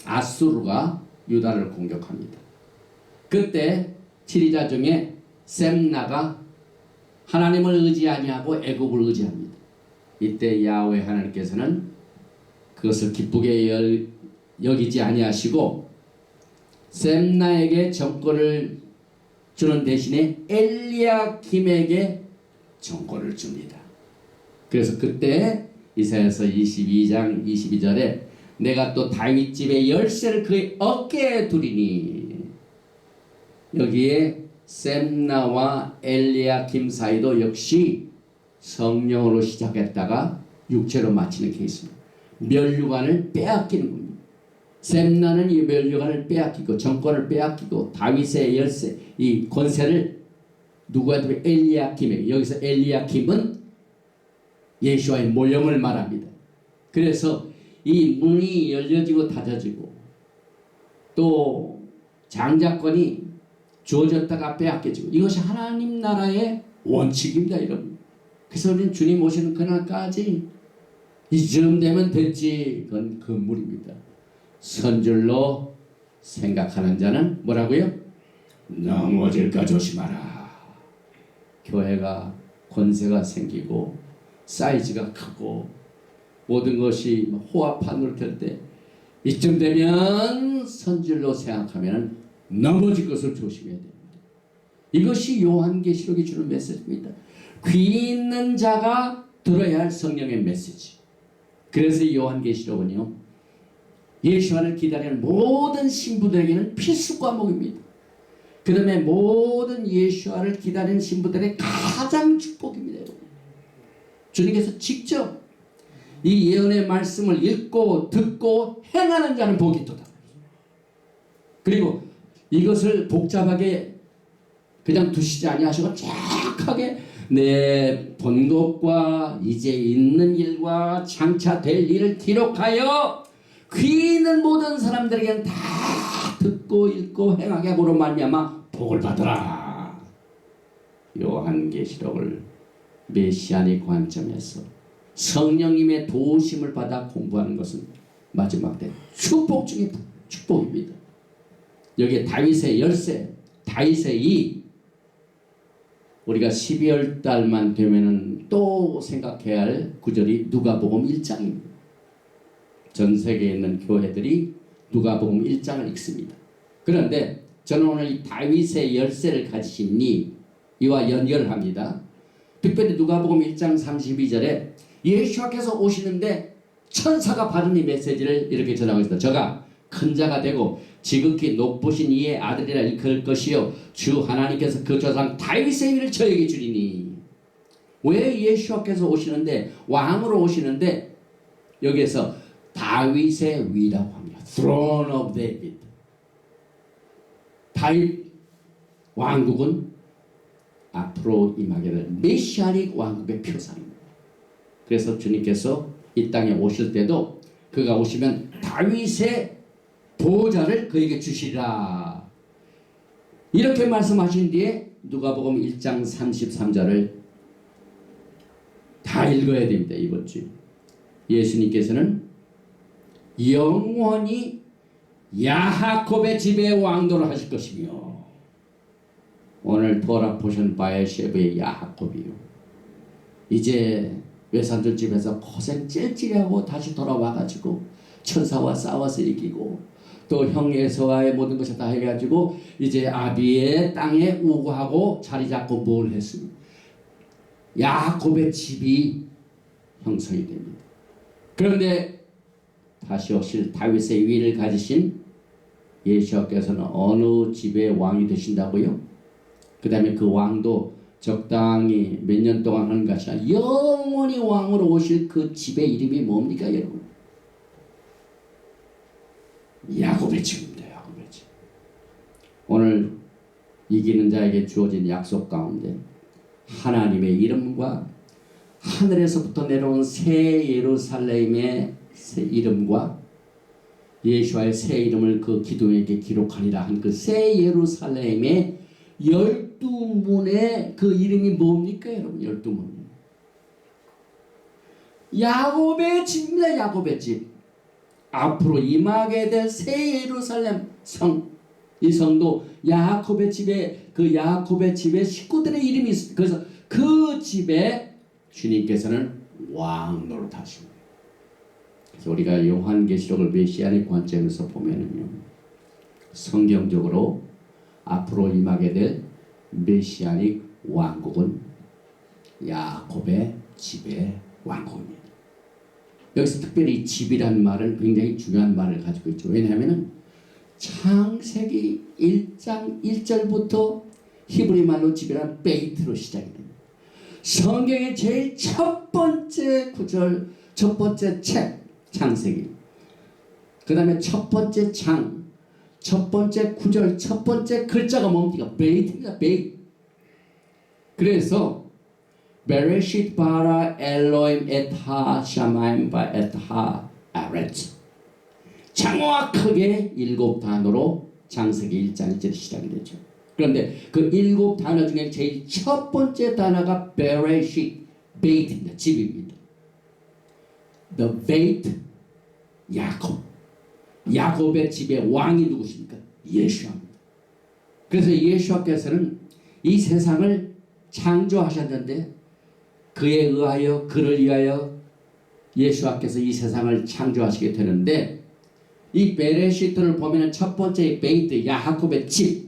아수르가 유다를 공격합니다. 그때 지리자 중에 셈나가 하나님을 의지 아니하고 애굽을 의지합니다. 이때 야훼 하나님께서는 그것을 기쁘게 여기지 아니하시고 셈나에게 정권을 주는 대신에 엘리야김에게 정권을 줍니다. 그래서 그때 이사야서 22장 22절에 내가 또 다윗 집의 열쇠를 그의 어깨에 두리니, 여기에 셈나와 엘리야김 사이도 역시 성령으로 시작했다가 육체로 마치는 케이스입니다. 면류관을 빼앗기는 겁니다. 셈나는 이 면류관을 빼앗기고 정권을 빼앗기고 다윗의 열쇠, 이 권세를 누구한테? 엘리야김에게. 여기서 엘리야김은 예수와의 모형을 말합니다. 그래서 이 문이 열려지고 닫아지고 또 장자권이 주어졌다가 빼앗겨지고, 이것이 하나님 나라의 원칙입니다, 여러분. 그래서 우리는 주님 오시는 그날까지 이쯤 되면 됐지, 그건 건물입니다. 선줄로 생각하는 자는 뭐라고요? 넘어질까 조심하라. 교회가 권세가 생기고 사이즈가 크고 모든 것이 호화판으로 될 때 이쯤 되면 선줄로 생각하면 넘어질 것을 조심해야 됩니다. 이것이 요한계시록이 주는 메시지입니다. 귀 있는 자가 들어야 할 성령의 메시지. 그래서 이 요한계시록은요, 예수와를 기다리는 모든 신부들에게는 필수 과목입니다. 그 다음에 모든 예수와를 기다리는 신부들의 가장 축복입니다. 주님께서 직접 이 예언의 말씀을 읽고 듣고 행하는 자는 복이 있도다. 그리고 이것을 복잡하게 그냥 두시지 아니하시고 정확하게 내 본 것과 이제 있는 일과 장차 될 일을 기록하여 귀 있는 모든 사람들에게는 다 듣고 읽고 행하게 함으로 말미암아 복을 받으라. 요한계시록을 메시아닉 관점에서 성령님의 도우심을 받아 공부하는 것은 마지막 때 축복 중에 축복입니다. 여기에 다윗의 열쇠, 다윗의 이, 우리가 12월 달만 되면은 또 생각해야 할 구절이 누가복음 1장입니다. 전 세계에 있는 교회들이 누가복음 1장을 읽습니다. 그런데 저는 오늘 이 다윗의 열쇠를 가지신 이와 연결을 합니다. 특별히 누가복음 1장 32절에 예수께서 오시는데 천사가 받은 이 메시지를 이렇게 전하고 있습니다. 저가 큰 자가 되고 지극히 높으신 이의 아들이라 일컬을 것이요 주 하나님께서 그 조상 다윗의 위를 저에게 주리니. 왜 예수께서 오시는데, 왕으로 오시는데 여기에서 다윗의 위라고 합니다. throne of David. 다윗 왕국은 앞으로 임하게 될 메시아닉 왕국의 표상입니다. 그래서 주님께서 이 땅에 오실 때도 그가 오시면 다윗의 보좌를 그에게 주시리라. 이렇게 말씀하신 뒤에 누가복음 1장 33절을 다 읽어야 됩니다. 이번 주 예수님께서는 영원히 야하kop의 집에 왕노를 하실 것이며, 오늘 토라 포션 바에셰브의 야하kop이요, 이제 외삼촌 집에서 고생 찔찔하고 다시 돌아와가지고 천사와 싸워서 이기고 또 형 에서와의 모든 것을 다 해가지고 이제 아비의 땅에 우고하고 자리 잡고 뭘 했습니까? 야하kop의 집이 형성이 됩니다. 그런데 다시 오실 다윗의 위를 가지신 예수께서는 어느 집의 왕이 되신다고요? 그 다음에 그 왕도 적당히 몇 년 동안 하는 것이 아니라 영원히 왕으로 오실 그 집의 이름이 뭡니까, 여러분? 야곱의 집입니다. 야곱의 집. 오늘 이기는 자에게 주어진 약속 가운데 하나님의 이름과 하늘에서부터 내려온 새 예루살렘의 새 이름과 예수와의 새 이름을 그 기둥에게 기록하리라 한 그 새 예루살렘의 12문의 그 이름이 뭡니까, 여러분? 12문. 야곱의 집입니다. 야곱의 집. 앞으로 임하게 될 새 예루살렘 성. 이 성도 야곱의 집에, 그 야곱의 집에 식구들의 이름이 있습니다. 그래서 그 집에 주님께서는 왕노릇 하십니다. 그래서 우리가 요한계시록을 메시아닉 관점에서 보면은요, 성경적으로 앞으로 임하게 될 메시아닉 왕국은 야곱의 집의 왕국입니다. 여기서 특별히 집이란 말은 굉장히 중요한 말을 가지고 있죠. 왜냐하면 창세기 1장 1절부터 히브리 말로 집이란 베이트로 시작이 됩니다. 성경의 제일 첫 번째 구절, 첫 번째 책 창세기, 그 다음에 첫 번째 장, 첫 번째 구절, 첫 번째 글자가 뭡니까? 베이트입니다. 베이트. 그래서 베레쉿 바라 엘로임 에타 샤마임 바 에타 아렛, 정확하게 7단어로 창세기 1장 1절이 시작이 되죠. 그런데 그 7단어 중에 제일 첫 번째 단어가 베레쉿, 베이트입니다. 집입니다. The Beit, 야곱. 야곱의 집의 왕이 누구십니까? 예수입니다. 그래서 예수께서는 이 세상을 창조하셨는데 그에 의하여, 그를 위하여 예수께서 이 세상을 창조하시게 되는데, 이 베레시트를 보면 첫 번째 베이트, 야곱의 집.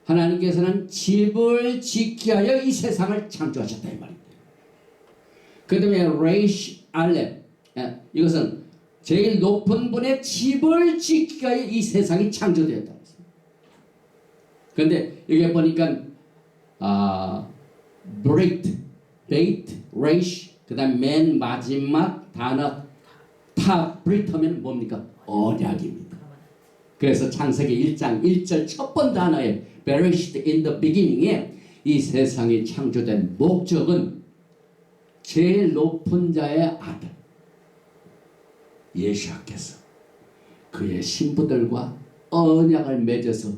하나님께서는 집을 지키기 위하여 이 세상을 창조하셨다 이 말입니다. 그 다음에 레이시 알렙, 이것은 제일 높은 분의 집을 지키기 위하여 이 세상이 창조되었다. 그런데 여기 보니까 베이트, 레이시, 그 다음 맨 마지막 단어 브리터면 뭡니까? 언약입니다. 그래서 창세기 1장 1절 첫 번 단어에 베레시트 in the beginning에 이 세상이 창조된 목적은 제일 높은 자의 아들 예수께서 그의 신부들과 언약을 맺어서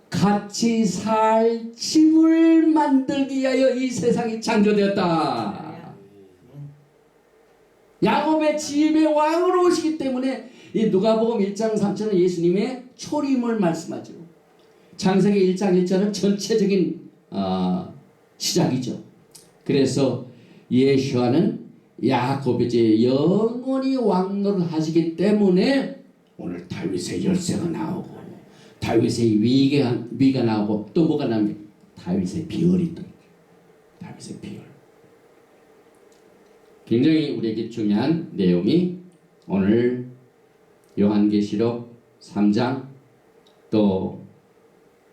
같이 살 집을 만들기 위하여 이 세상이 창조되었다. 야곱의 집의 왕으로 오시기 때문에 이 누가복음 1장 3절은 예수님의 초림을 말씀하죠. 창세기 1장 1절은 전체적인 시작이죠. 그래서 예수와는 야곱의 집에 영원히 왕노를 하시기 때문에 오늘 다윗의 열쇠가 나오고 다윗의 위가 나오고 또 뭐가 나옵니까? 다윗의 비열이 또 다윗의 비열. 굉장히 우리에게 중요한 내용이 오늘 요한계시록 3장 또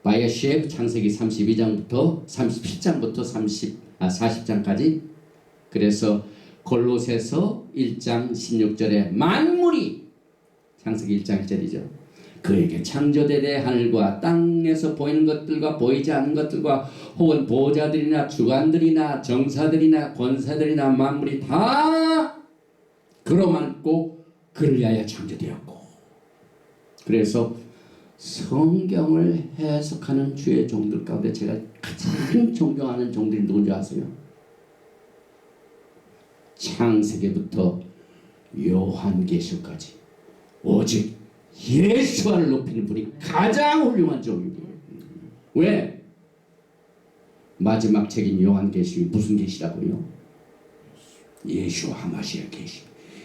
바이에셰브 창세기 32장부터 37장부터 40장까지, 그래서 골로새서 1장 16절에 만물이 창세기 1장 1절이죠. 그에게 창조되되 하늘과 땅에서 보이는 것들과 보이지 않는 것들과 혹은 보호자들이나 주관들이나 정사들이나 권사들이나 만물이 다 그로 많고 그를 위하여 창조되었고. 그래서 성경을 해석하는 주의 종들 가운데 제가 가장 존경하는 종들이 누군지 아세요? 창세기부터 요한계시록까지 오직 예수와를 높이는 분이 가장 훌륭한 종입니다. 왜? 마지막 책인 요한계시록이 무슨 계시라고요? 예수와 하마시아 계시.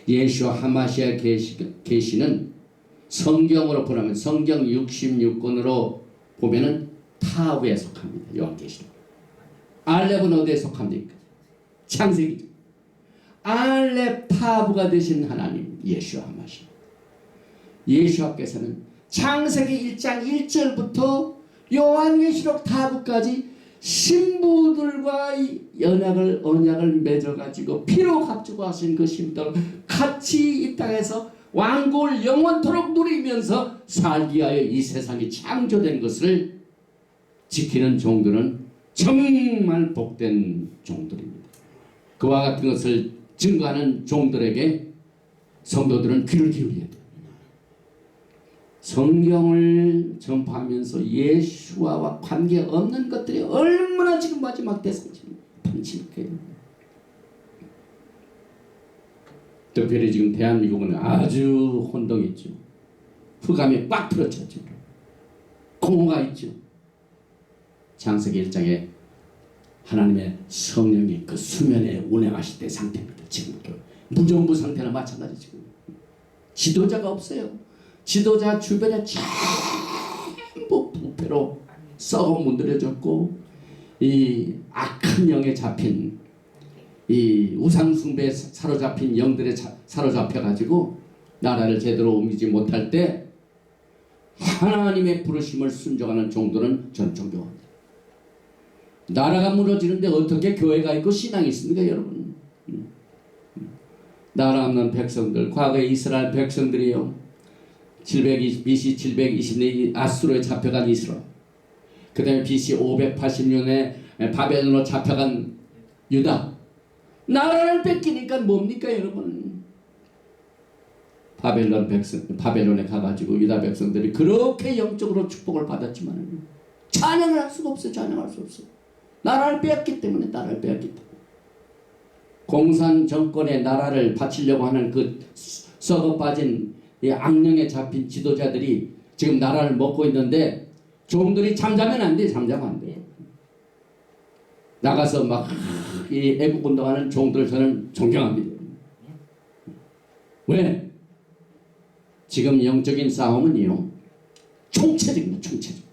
예수와 하마시아 계시는 성경으로 보면 성경 66권으로 보면은 타브에 속합니다. 요한계시록. 알렙은 어디에 속합니까? 창세기죠. 알렙 타브가 되신 하나님 예수와 하마시아. 예수께서는 창세기 1장 1절부터 요한계시록 타브까지 신부들과 언약을 맺어가지고 피로 값주고 하신 그 신부들 같이 이 땅에서 왕국을 영원토록 누리면서 살기 위하여 이 세상이 창조된 것을 지키는 종들은 정말 복된 종들입니다. 그와 같은 것을 증거하는 종들에게 성도들은 귀를 기울여야 돼요. 성경을 전파하면서 예수와 관계없는 것들이 얼마나 지금 마지막 때서 판치니까요. 특별히 지금 대한민국은 아주 혼동이 있죠. 흑암이 꽉 틀어졌죠. 공허가 있죠. 창세기 1장에 하나님의 성령이 그 수면에 운행하실 때 상태입니다. 지금도 무정부 상태나 마찬가지. 지금 지도자가 없어요. 지도자 주변에 전부 부패로 썩어 문드러졌고 이 악한 영에 잡힌 이 우상숭배에 사로잡힌 영들에 사로잡혀가지고 나라를 제대로 옮기지 못할 때 하나님의 부르심을 순종하는 종들은 전 존경합니다. 나라가 무너지는데 어떻게 교회가 있고 신앙이 있습니까, 여러분? 나라 없는 백성들, 과거에 이스라엘 백성들이요, BC 720년에 아수르에 잡혀간 이스라엘, 그 다음에 BC 580년에 바벨론으로 잡혀간 유다, 나라를 뺏기니까 뭡니까, 여러분? 바벨론에 가가지고 유다 백성들이 그렇게 영적으로 축복을 받았지만 찬양을 할 수가 없어요. 찬양할 수 없어요. 나라를 빼앗기 때문에. 공산 정권의 나라를 바치려고 하는 그 썩어 빠진 이 악령에 잡힌 지도자들이 지금 나라를 먹고 있는데 종들이 잠자면 안 돼. 잠자면 안 돼. 나가서 막 이 애국 운동하는 종들을 저는 존경합니다. 왜? 지금 영적인 싸움은요, 총체적입니다. 총체적.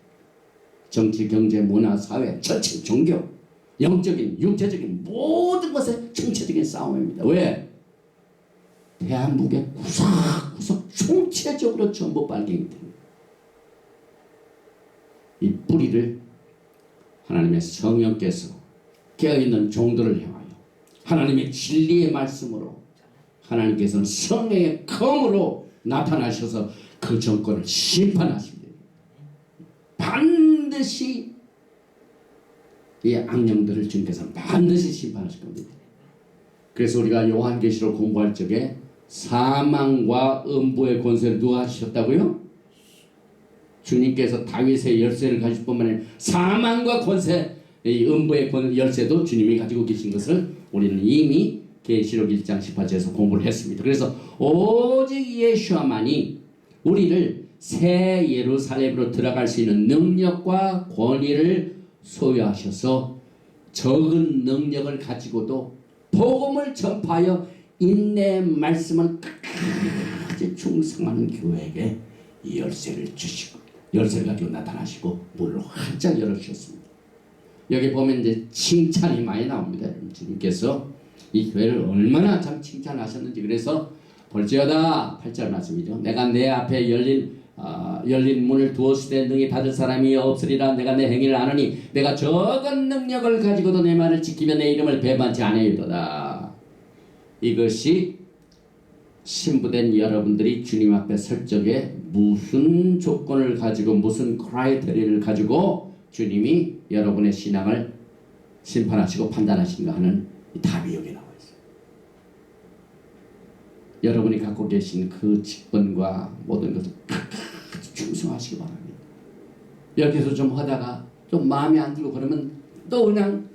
정치, 경제, 문화, 사회, 전체, 종교, 영적인, 육체적인 모든 것의 총체적인 싸움입니다. 왜? 대한민국의 구석구석 총체적으로 전부 빨갱이 됩니다. 이 뿌리를 하나님의 성령께서 깨어있는 종들을 향하여 하나님의 진리의 말씀으로 하나님께서는 성령의 검으로 나타나셔서 그 정권을 심판하십니다. 반드시 이 악령들을 주님께서 반드시 심판하실 겁니다. 그래서 우리가 요한계시록 공부할 적에 사망과 음부의 권세를 누가 주셨다고요? 주님께서 다윗의 열쇠를 가질 뿐만 아니라 사망과 권세, 이 음부의 열쇠도 주님이 가지고 계신 것을 우리는 이미 계시록 1장 18절에서 공부를 했습니다. 그래서 오직 예수와만이 우리를 새 예루살렘으로 들어갈 수 있는 능력과 권위를 소유하셔서 적은 능력을 가지고도 복음을 전파하여 인내의 말씀을 끝까지 충성하는 교회에게 이 열쇠를 주시고 열쇠를 가지고 나타나시고 문을 활짝 열어주셨습니다. 여기 보면 이제 칭찬이 많이 나옵니다. 주님께서 이 교회를 얼마나 참 칭찬하셨는지. 그래서 볼지어다 8절 말씀이죠. 내가 내 앞에 열린 문을 두었을 때 능히 닫을 사람이 없으리라. 내가 내 행위를 아느니 내가 적은 능력을 가지고도 내 말을 지키며 내 이름을 배반치 아니하리로다. 이것이 신부된 여러분들이 주님 앞에 설 적에 무슨 조건을 가지고 무슨 크라이테리를 가지고 주님이 여러분의 신앙을 심판하시고 판단하신가 하는 답이 여기 나와 있어요. 여러분이 갖고 계신 그 직분과 모든 것을 끝까지 충성하시기 바랍니다. 여기서 좀 하다가 좀 마음에 안 들고 그러면 또 그냥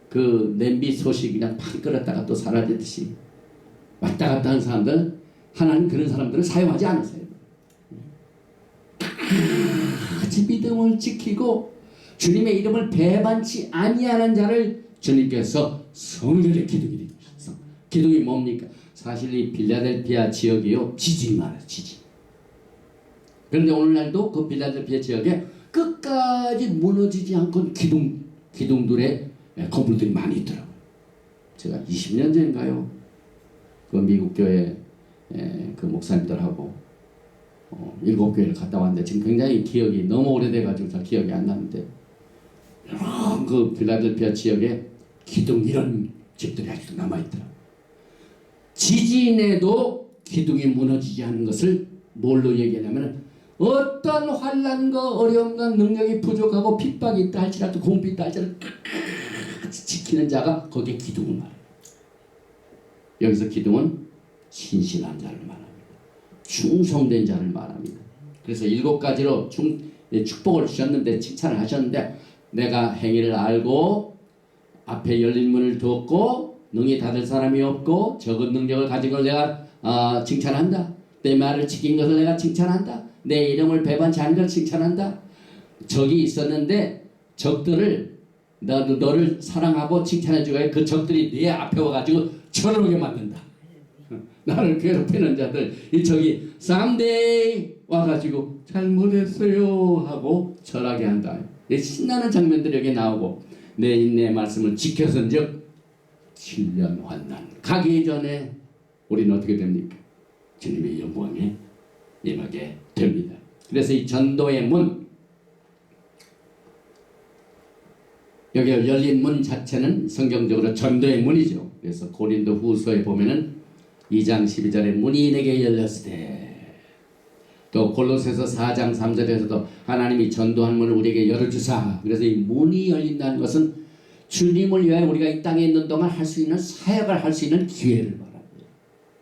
그 냄비 솥이 그냥 팍 끓었다가 또 사라지듯이 왔다 갔다 하는 사람들, 하나님 그런 사람들을 사용하지 않으세요. 끝까지 믿음을 지키고 주님의 이름을 배반치 아니하는 자를 주님께서 성결의 기둥이 되셨어. 기둥이 뭡니까? 사실 이 빌라델피아 지역이요, 지진이 많아요. 지진. 그런데 오늘날도 그 빌라델피아 지역에 끝까지 무너지지 않고 기둥들의 건물들이 많이 있더라고요. 제가 20년 전인가요? 그 미국 교회 그 목사님들하고 7교회를 갔다 왔는데 지금 굉장히 기억이 너무 오래돼가지고 잘 기억이 안 나는데 여러 그 필라델피아 지역에 기둥 이런 집들이 아직도 남아있더라고요. 지진에도 기둥이 무너지지 않는 것을 뭘로 얘기하냐면 어떤 환난과 어려움과 능력이 부족하고 핍박이 있다 할지라도 공비 있다 할지라도 지키는 자가 거기에 기둥을 말해요. 여기서 기둥은 신실한 자를 말합니다. 충성된 자를 말합니다. 그래서 7가지로 축복을 주셨는데 칭찬을 하셨는데 내가 행위를 알고 앞에 열린 문을 두었고 능히 닫을 사람이 없고 적은 능력을 가진 걸 내가 칭찬한다. 내 말을 지킨 것을 내가 칭찬한다. 내 이름을 배반치 않은 걸 칭찬한다. 적이 있었는데 적들을 너를 사랑하고 칭찬해주고 그 적들이 네 앞에 와가지고 쳐들어오게 만든다. 나를 괴롭히는 자들 이 적이 someday 와가지고 잘못했어요 하고 절하게 한다. 신나는 장면들이 여기 나오고 내 인내의 말씀을 지켜선즉 7년 환난 가기 전에 우리는 어떻게 됩니까? 주님의 영광에 임하게 됩니다. 그래서 이 전도의 문, 여기 열린 문 자체는 성경적으로 전도의 문이죠. 그래서 고린도 후서에 보면은 2장 12절에 문이 내게 열렸을 때, 또 골로새서 4장 3절에서도 하나님이 전도한 문을 우리에게 열어주사. 그래서 이 문이 열린다는 것은 주님을 위하여 우리가 이 땅에 있는 동안 할 수 있는 사역을 할 수 있는 기회를 말합니다.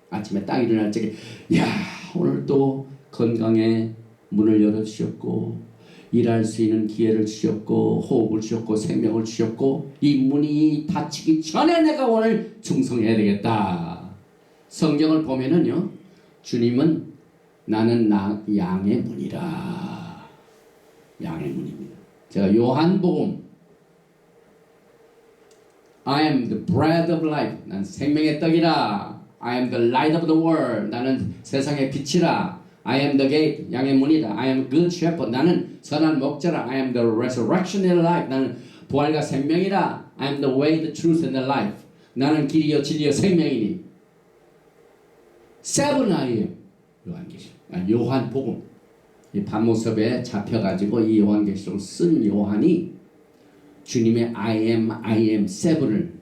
아침에 딱 일어날 적에 야 오늘 또 건강에 문을 열어주셨고 일할 수 있는 기회를 주셨고 호흡을 주셨고 생명을 주셨고 이 문이 닫히기 전에 내가 오늘 충성해야 되겠다. 성경을 보면은요 주님은 나는 양의 문이라. 양의 문입니다. 제가 요한복음 I am the bread of life. 난 생명의 떡이라. I am the light of the world. 나는 세상의 빛이라. I am the gate. 양의 문이다. I am good shepherd. 나는 선한 목자라. I am the resurrection and life. 나는 부활과 생명이라. I am the way, the truth and the life. 나는 길이요 진리요 생명이니. Seven I am. 요한복음. 이 반모섭에 잡혀가지고 이 요한계시록을 쓴 요한이 주님의 I am seven을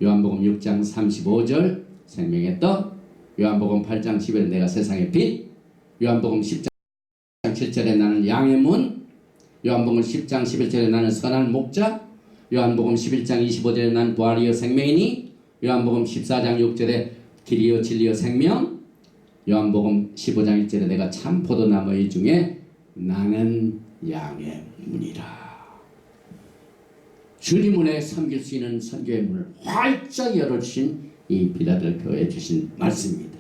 요한복음 6장 35절 생명의 떡, 요한복음 8장 10절에 내가 세상의 빛, 요한복음 10장 7절에 나는 양의 문, 요한복음 10장 11절에 나는 선한 목자, 요한복음 11장 25절에 나는 부활이요 생명이니, 요한복음 14장 6절에 길이요 진리요 생명, 요한복음 15장 1절에 내가 참 포도나무의 중에 나는 양의 문이라. 주님을 섬길 수 있는 선교의 문을 활짝 열어주신 이 빌라델피아에 주신 말씀입니다.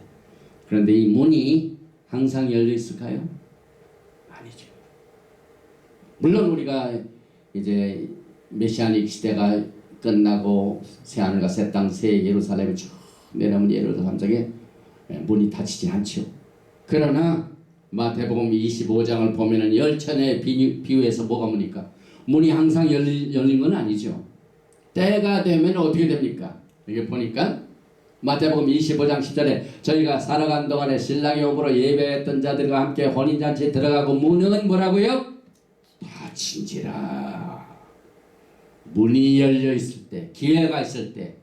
그런데 이 문이 항상 열려 있을까요? 아니죠. 물론 우리가 이제 메시아닉 시대가 끝나고 새하늘과 새 땅 새 예루살렘이 쭉 내려오면 예루살렘에 문이 닫히지 않죠. 그러나 마태복음 25장을 보면은 열천에 비유해서 뭐가 뭡니까? 문이 항상 열린 건 아니죠. 때가 되면 어떻게 됩니까? 여기 보니까 마태복음 25장 10절에 저희가 살아간 동안에 신랑의 오므로 예배했던 자들과 함께 혼인잔치에 들어가고 문은 뭐라고요? 닫힌지라. 문이 열려 있을 때, 기회가 있을 때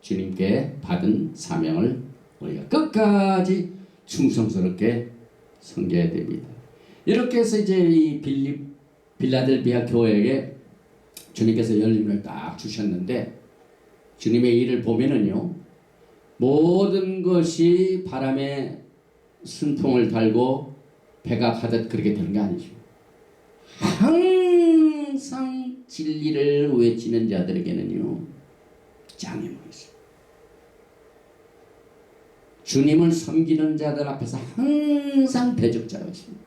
주님께 받은 사명을 우리가 끝까지 충성스럽게 섬겨야 됩니다. 이렇게 해서 이제 이 빌라델비아 교회에게 주님께서 열림을 딱 주셨는데, 주님의 일을 보면은요, 모든 것이 바람에 순풍을 달고 배가 가듯 그렇게 되는 게 아니죠. 항상 진리를 외치는 자들에게는요, 장애물이 있어요. 주님을 섬기는 자들 앞에서 항상 대적자가 있습니다.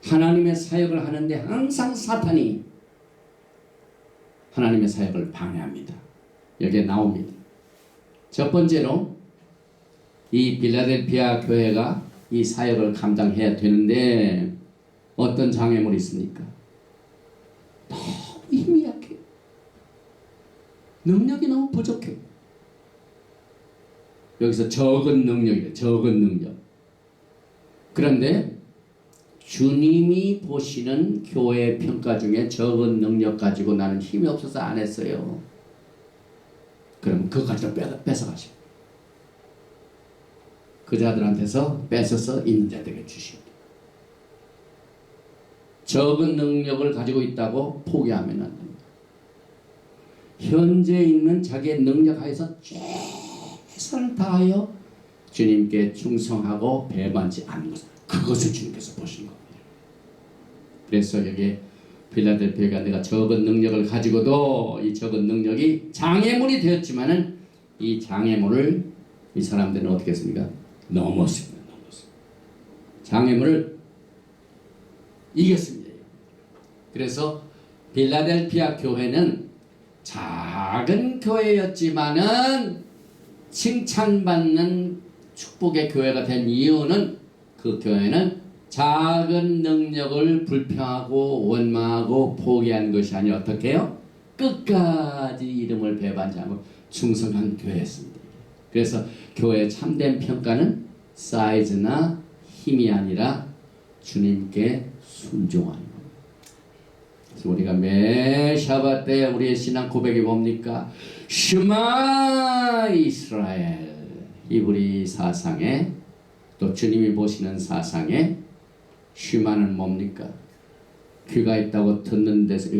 하나님의 사역을 하는데 항상 사탄이 하나님의 사역을 방해합니다. 여기에 나옵니다. 첫 번째로 이 빌라델피아 교회가 이 사역을 감당해야 되는데 어떤 장애물이 있습니까? 너무 힘이 약해요. 능력이 너무 부족해요. 여기서 적은 능력이래요. 적은 능력. 그런데 주님이 보시는 교회 평가 중에 적은 능력 가지고 나는 힘이 없어서 안 했어요. 그럼 그것까지 뺏어가시고 그 자들한테서 뺏어서 있는 자들에게 주십니다. 적은 능력을 가지고 있다고 포기하면 안 됩니다. 현재 있는 자기의 능력 하에서 최선을 다하여 주님께 충성하고 배반치 않는 것을, 그것을 주님께서 보시는 겁니다. 그래서 여기 빌라델피아가 내가 적은 능력을 가지고도 이 적은 능력이 장애물이 되었지만은 이 장애물을 이 사람들은 어떻게 했습니까? 넘었습니다. 장애물을 이겼습니다. 그래서 빌라델피아 교회는 작은 교회였지만은 칭찬받는 축복의 교회가 된 이유는 그 교회는 작은 능력을 불평하고 원망하고 포기한 것이 아니라 어떻게 해요? 끝까지 이름을 배반하지 않고 충성한 교회였습니다. 그래서 교회의 참된 평가는 사이즈나 힘이 아니라 주님께 순종하는 겁니다. 그래서 우리가 매 샤bat 때 우리의 신앙 고백이 뭡니까? 슈마 이스라엘. 히브리 사상에 또 주님이 보시는 사상에 슈마는 뭡니까? 귀가 있다고 듣는 데서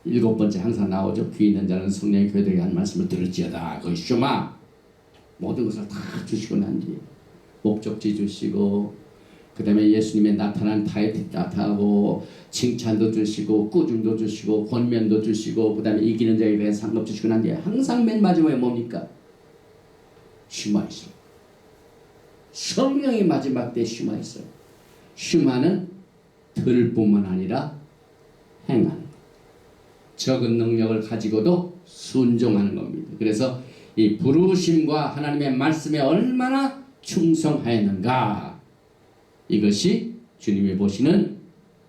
일곱 번째 항상 나오죠. 귀 있는 자는 성령의 교회들에게 한 말씀을 들을지어다. 그 슈마. 모든 것을 다 주시고 난 뒤에 목적지 주시고, 그 다음에 예수님의 나타난 타이틀 나타나고 칭찬도 주시고 꾸중도 주시고 권면도 주시고, 그 다음에 이기는 자에 대한 상급 주시고 난 뒤에 항상 맨 마지막에 뭡니까? 슈마 있어요. 성령이 마지막 때 슈마 있어요. 슈마는 들을 뿐만 아니라 행하는 것. 적은 능력을 가지고도 순종하는 겁니다. 그래서 이 부르심과 하나님의 말씀에 얼마나 충성하였는가, 이것이 주님이 보시는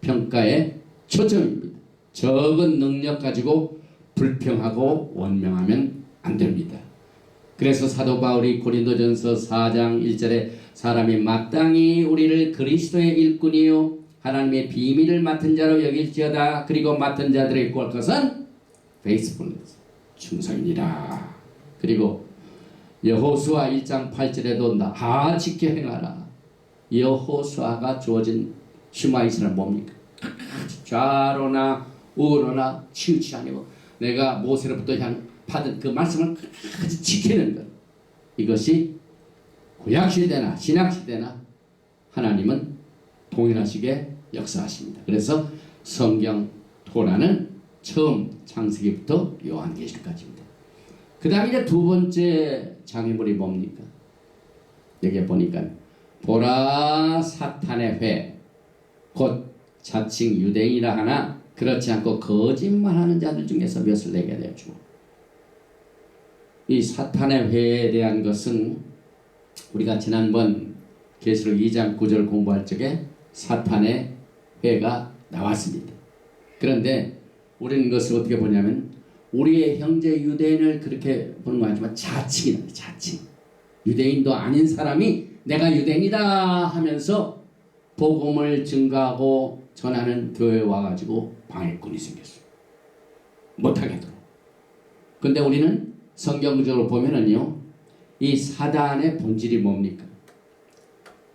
평가의 초점입니다. 적은 능력 가지고 불평하고 원망하면 안 됩니다. 그래서 사도 바울이 고린도전서 4장 1절에 사람이 마땅히 우리를 그리스도의 일꾼이요 하나님의 비밀을 맡은 자로 여길지어다. 그리고 맡은 자들의 구할 것은 faithfulness, 충성이니라. 그리고 여호수아 1장 8절에도 다 지켜 행하라. 여호수아가 주어진 슈마 이스라엘 뭡니까? 좌로나 우로나 치우치 아니고 내가 모세로부터 받은 그 말씀을 끝까지 지키는 것. 이것이 구약시대나 신약시대나 하나님은 동일하시게 역사하십니다. 그래서 성경 토라는 처음 창세기부터 요한계시록까지입니다. 그 다음에 이제 두 번째 장애물이 뭡니까? 여기 보니까 보라 사탄의 회, 곧 자칭 유대인이라 하나 그렇지 않고 거짓말하는 자들 중에서 몇을 내게 되었죠. 이 사탄의 회에 대한 것은 우리가 지난번 계시록 2장 9절 공부할 적에 사탄의 회가 나왔습니다. 그런데 우리는 이것을 어떻게 보냐면 우리의 형제 유대인을 그렇게 보는 거 아니지만 자칭이다. 자칭. 유대인도 아닌 사람이 내가 유대인이다 하면서 복음을 증거하고 전하는 교회에 와가지고 방해꾼이 생겼어요. 못하게 하도록. 근데 우리는 성경적으로 보면은요, 이 사단의 본질이 뭡니까?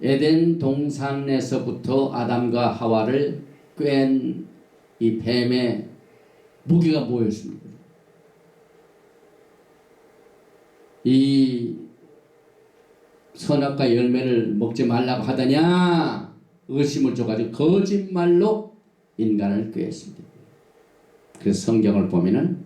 에덴 동산에서부터 아담과 하와를 꿰은 이 뱀의 무게가 뭐였습니까? 이 선악과 열매를 먹지 말라고 하더냐 의심을 줘가지고 거짓말로 인간을 꾀했습니다. 그래서 성경을 보면은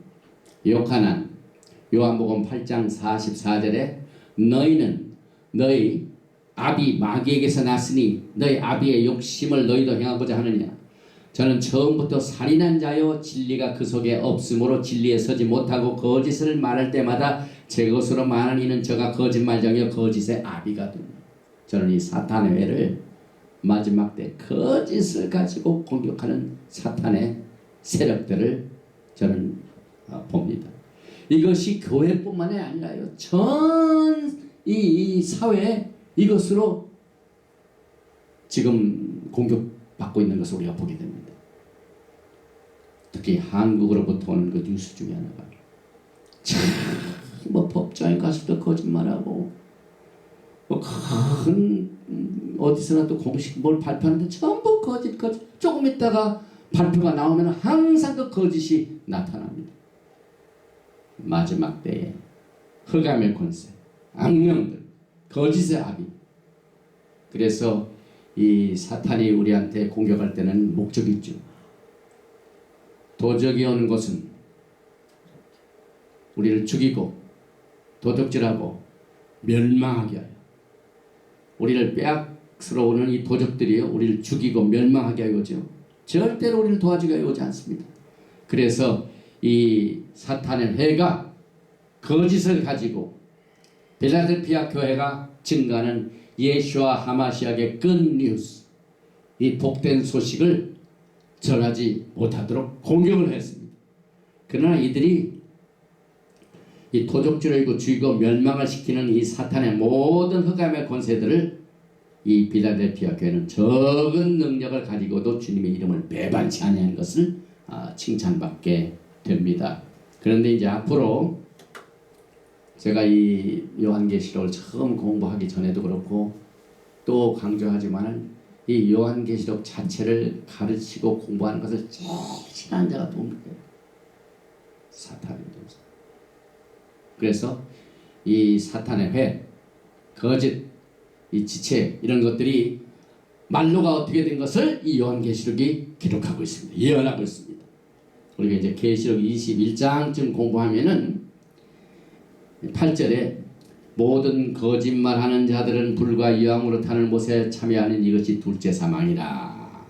요한복음 8장 44절에 너희는 너희 아비 마귀에게서 났으니 너희 아비의 욕심을 너희도 행하고자 하느냐. 저는 처음부터 살인한 자요 진리가 그 속에 없으므로 진리에 서지 못하고 거짓을 말할 때마다 제 것으로 말하는 이는 저가 거짓말장이요 거짓의 아비거든요. 저는 이 사탄의 회를 마지막 때 거짓을 가지고 공격하는 사탄의 세력들을 저는 봅니다. 이것이 교회뿐만이 아니라요. 전 이 사회에 이것으로 지금 공격받고 있는 것을 우리가 보게 됩니다. 특히 한국으로부터 오는 그 뉴스 중에 하나가 뭐 법정에 가서도 거짓말하고 뭐 큰 어디서나 또 공식 뭘 발표하는데 전부 거짓 조금 있다가 발표가 나오면 항상 그 거짓이 나타납니다. 마지막 때에 흑암의 권세 악령들 거짓의 아비. 그래서 이 사탄이 우리한테 공격할 때는 목적이 있죠. 도적이 오는 것은 우리를 죽이고 도둑질하고 멸망하게 하여 우리를 빼앗으러오는 이 도적들이요 우리를 죽이고 멸망하게 하여 오죠. 절대로 우리를 도와주기 위해 오지 않습니다. 그래서 이 사탄의 회가 거짓을 가지고 필라델피아 교회가 증가하는 예수와 하마시아의 굿뉴스 이 복된 소식을 전하지 못하도록 공격을 했습니다. 그러나 이들이 이 도적질을 죽이고 멸망을 시키는 이 사탄의 모든 흑암의 권세들을 이 필라델피아 교회는 적은 능력을 가지고도 주님의 이름을 배반치 아니하는 것을 칭찬받게 됩니다. 그런데 이제 앞으로 제가 이 요한계시록을 처음 공부하기 전에도 그렇고 또 강조하지만은 이 요한계시록 자체를 가르치고 공부하는 것을 제일 싫어하는 자가 누굽니까? 사탄입니다. 그래서 이 사탄의 회, 거짓, 이 지체 이런 것들이 말로가 어떻게 된 것을 이 요한계시록이 기록하고 있습니다. 예언하고 있습니다. 우리가 이제 계시록 21장쯤 공부하면은 8절에 모든 거짓말하는 자들은 불과 유황으로 타는 못에 참여하는 이것이 둘째 사망이라.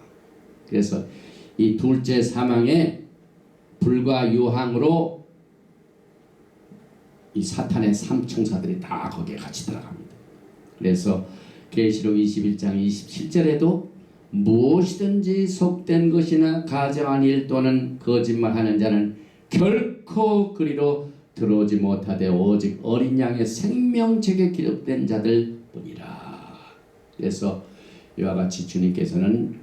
그래서 이 둘째 사망에 불과 유황으로 이 사탄의 삼총사들이 다 거기에 같이 들어갑니다. 그래서 계시록 21장 27절에도 무엇이든지 속된 것이나 가정한 일 또는 거짓말하는 자는 결코 그리로 들어오지 못하되 오직 어린 양의 생명책에 기록된 자들 뿐이라. 그래서 이와 같이 주님께서는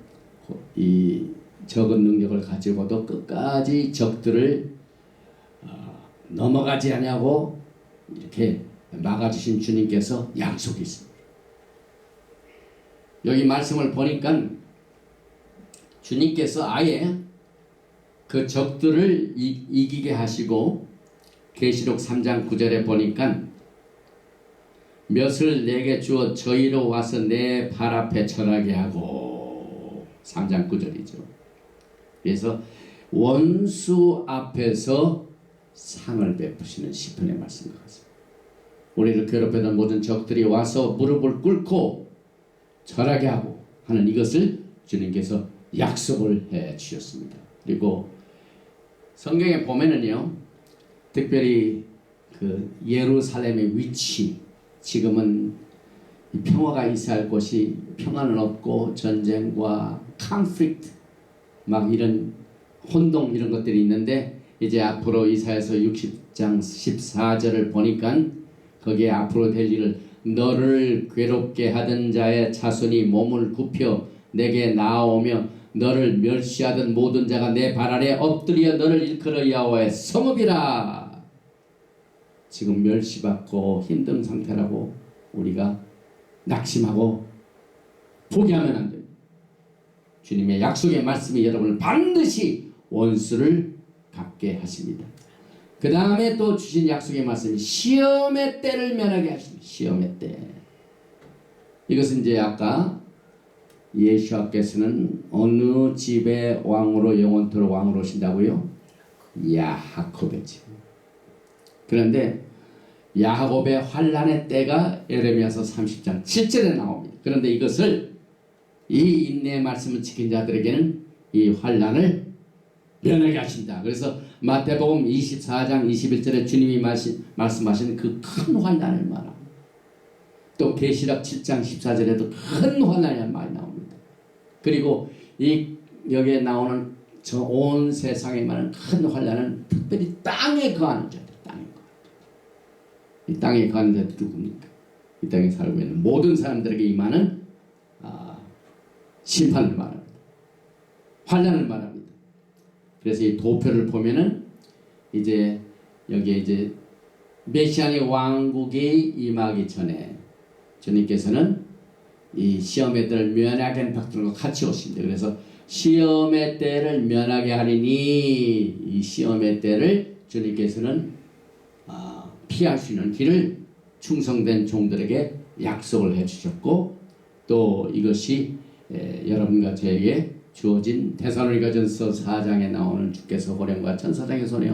이 적은 능력을 가지고도 끝까지 적들을 넘어가지 않냐고 이렇게 막아주신 주님께서 약속이 있습니다. 여기 말씀을 보니까 주님께서 아예 그 적들을 이기게 하시고 계시록 3장 9절에 보니까 몇을 내게 주어 저희로 와서 내 발 앞에 절하게 하고 3장 9절이죠. 그래서 원수 앞에서 상을 베푸시는 시편의 말씀과 같습니다. 우리를 괴롭히던 모든 적들이 와서 무릎을 꿇고 절하게 하고 하는 이것을 주님께서 약속을 해 주셨습니다. 그리고 성경에 보면은요, 특별히 그 예루살렘의 위치, 지금은 평화가 있어야 할 곳이 평화는 없고 전쟁과 컨플릭트 막 이런 혼동 이런 것들이 있는데, 이제 앞으로 이사야서 60장 14절을 보니까 거기에 앞으로 될 일을 너를 괴롭게 하던 자의 자손이 몸을 굽혀 내게 나아오며 너를 멸시하던 모든 자가 내 발 아래 엎드려 너를 일컬어 여호와의 성읍이라. 지금 멸시받고 힘든 상태라고 우리가 낙심하고 포기하면 안 됩니다. 주님의 약속의 말씀이 여러분을 반드시 원수를 갚게 하십니다. 그 다음에 또 주신 약속의 말씀이 시험의 때를 면하게 하십니다. 시험의 때. 이것은 이제 아까 예수께서는 어느 집의 왕으로 영원토록 왕으로 오신다고요? 야하kop의 집. 그런데 야곱의 환난의 때가 에레미야서 30장 7절에 나옵니다. 그런데 이것을 이 인내의 말씀을 지킨 자들에게는 이 환난을 면하게 하신다. 그래서 마태복음 24장 21절에 주님이 말씀하신 그 큰 환난을 말합니다. 또 계시록 7장 14절에도 큰 환난이 많이 나옵니다. 그리고 여기에 나오는 저 온 세상에 많은 큰 환난은 특별히 땅에 거하는 자들, 이 땅에 거하는 자들이 누굽니까? 이 땅에 살고 있는 모든 사람들에게 임하는 심판을 말합니다. 환난을 말합니다. 그래서 이 도표를 보면은 이제 여기에 이제 메시아의 왕국이 임하기 전에 주님께서는 이 시험의 때를 면하게 하는 박들과 같이 오십니다. 그래서 시험의 때를 면하게 하리니 이 시험의 때를 주님께서는 피할 수 있는 길을 충성된 종들에게 약속을 해주셨고 또 이것이 여러분과 저에게 주어진 데살로니가전서 4장에 나오는 주께서 호령과 천사장의 손에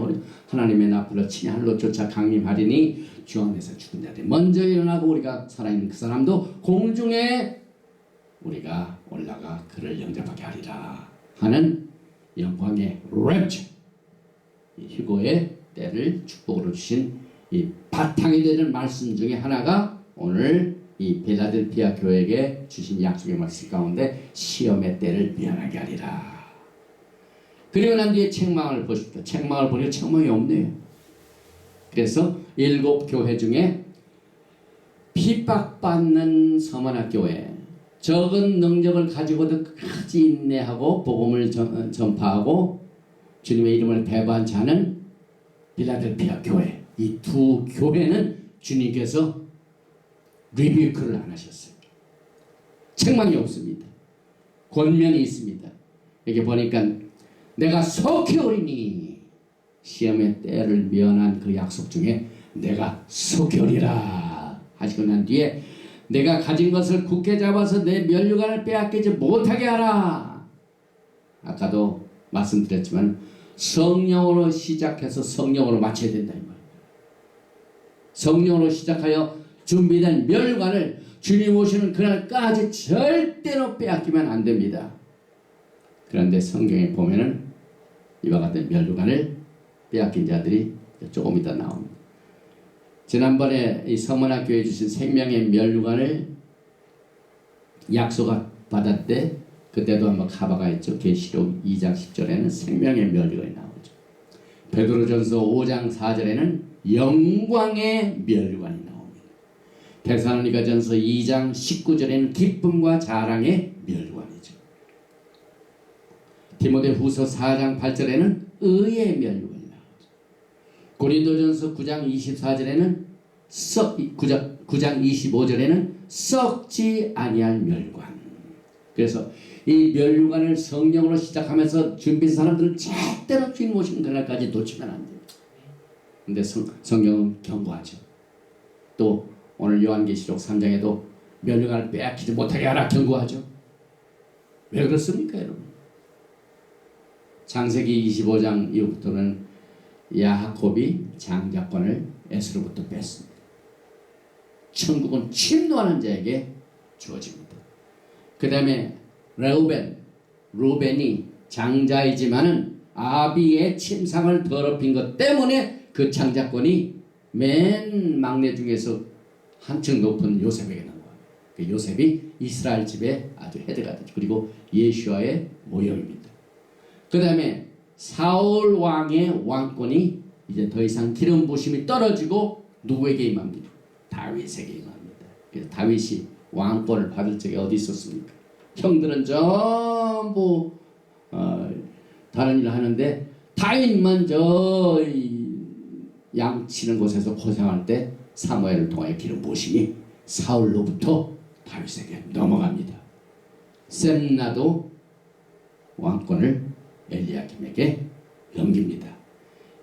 하나님의 나팔로 친히 하늘로 쫓아 강림하리니 주 안에서 죽은 자들이 먼저 일어나고 우리가 살아있는 그 사람도 공중에 우리가 올라가 그를 영접하게 하리라 하는 영광의 랩처, 휴거의 때를 축복으로 주신 이 바탕이 되는 말씀 중에 하나가 오늘 이 필라델피아 교회에게 주신 약속의 말씀 가운데 시험의 때를 면하게 하리라. 그리고 난 뒤에 책망을 보십시오. 책망을 보니까 책망이 없네요. 그래서 7 교회 중에 핍박받는 서머나 교회, 적은 능력을 가지고도 끝까지 인내하고 복음을 전파하고 주님의 이름을 배반한 자는 필라델피아 교회. 이 두 교회는 주님께서 리뷰크를 안 하셨어요. 책망이 없습니다. 권면이 있습니다. 여기 보니까 내가 속히 오리니 시험의 때를 면한 그 약속 중에 내가 속히 오리라 하시고 난 뒤에 내가 가진 것을 굳게 잡아서 내 면류관을 빼앗기지 못하게 하라. 아까도 말씀드렸지만 성령으로 시작해서 성령으로 마쳐야 된다 이 말이에요. 성령으로 시작하여 준비된 멸관을 주님 오시는 그날까지 절대로 빼앗기면 안 됩니다. 그런데 성경에 보면은 이와 같은 멸관을 빼앗긴 자들이 조금 이따 나옵니다. 지난번에 이 서문학교에 주신 생명의 멸관을 약속을 받을 때 그때도 한번 가봐가 있죠. 계시록 2장 10절에는 생명의 멸관이 나오죠. 베드로전서 5장 4절에는 영광의 멸관이 나옵니다. 데살로니가전서 2장 19절에는 기쁨과 자랑의 멸관이죠. 디모데후서 4장 8절에는 의의 멸관이 나오죠. 고린도전서 9장 24절에는 9장 25절에는 썩지 아니할 멸관. 그래서 이 멸관을 성령으로 시작하면서 준비한 사람들은 절대로 주님 오시는 그날까지 놓치면 안 돼요. 근데 성경은 경고하죠. 또 오늘 요한계시록 3장에도 멸관을 빼앗기지 못하게 하라 경고하죠. 왜 그렇습니까 여러분? 창세기 25장 이후부터는 야하kop이 장자권을 에스로부터 뺐습니다. 천국은 침노하는 자에게 주어집니다. 그 다음에 루벤이 장자이지만은 아비의 침상을 더럽힌 것 때문에 그 장자권이 맨 막내 중에서 한층 높은 요셉에게 나온 거예요. 그 요셉이 이스라엘 집의 아주 헤드가 되죠. 그리고 예수와의 모형입니다. 그 다음에 사울 왕의 왕권이 이제 더 이상 기름 부심이 떨어지고 누구에게 임합니까? 다윗에게 임합니다. 그래서 다윗이 왕권을 받을 적에 어디 있었습니까? 형들은 전부 다른 일을 하는데 다윗만 저 양치는 곳에서 고생할 때 사무엘을 통하여 기름 부으심이 사울로부터 다윗에게 넘어갑니다. 셈나도 왕권을 엘리야김에게 넘깁니다.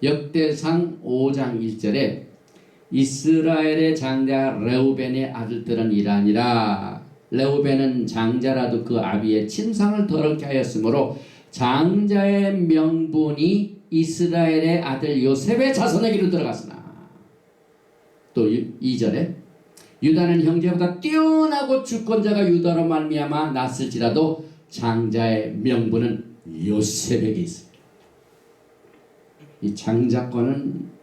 역대상 5장 1절에 이스라엘의 장자 레우벤의 아들들은 이러하니라. 레우벤은 장자라도 그 아비의 침상을 더럽게 하였으므로 장자의 명분이 이스라엘의 아들 요셉의 자손에게로 들어갔으나, 또 2절에 유다는 형제보다 뛰어나고 주권자가 유다로 말미암아 났을지라도 장자의 명분은 요셉에게 있습니다. 이 장자권은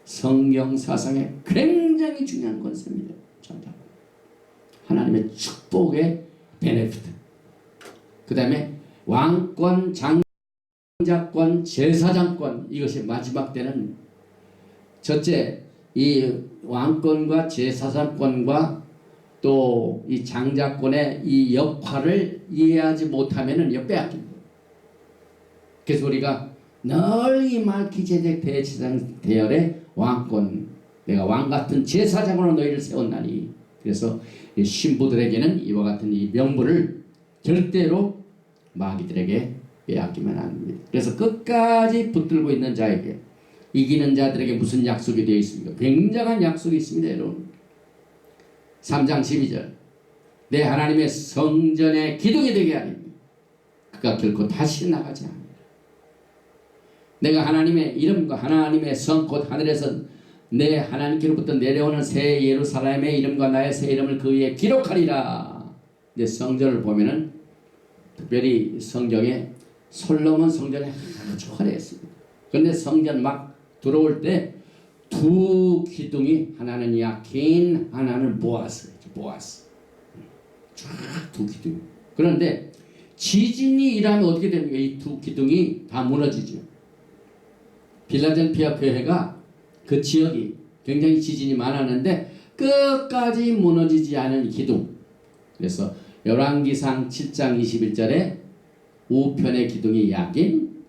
성경 사상에 굉장히 중요한 권세입니다. 장자권. 하나님의 축복의 베네피트. 그 다음에 왕권, 장자권, 제사장권, 이것이 마지막 때는 첫째 이 왕권과 제사장권과 또 이 장자권의 이 역할을 이해하지 못하면은 이거 빼앗깁니다. 그래서 우리가 늘 이 말기제덱 대제사장 대열의 왕권, 내가 왕 같은 제사장으로 너희를 세웠나니. 그래서 이 신부들에게는 이와 같은 이 명분을 절대로 마귀들에게 빼앗기면 안 됩니다. 그래서 끝까지 붙들고 있는 자에게, 이기는 자들에게 무슨 약속이 되어 있습니까? 굉장한 약속이 있습니다, 여러분. 3장 12절. 내 하나님의 성전의 기둥이 되게 하리니 그가 결코 다시 나가지 않으리라. 내가 하나님의 이름과 하나님의 성 곧 하늘에서 내 하나님께로부터 내려오는 새 예루살렘의 이름과 나의 새 이름을 그 위에 기록하리라. 내 성전을 보면은 특별히 성경에 솔로몬 성전이 아주 화려했습니다. 그런데 성전 막 들어올 때 두 기둥이, 하나는 야킨, 하나는 보아스. 쫙 두 기둥. 그런데 지진이 일하면 어떻게 됩니까? 이 두 기둥이 다 무너지죠. 필라델피아 교회가 그 지역이 굉장히 지진이 많았는데 끝까지 무너지지 않은 기둥. 그래서 열왕기상 7장 21절에 우편의 기둥이 야긴,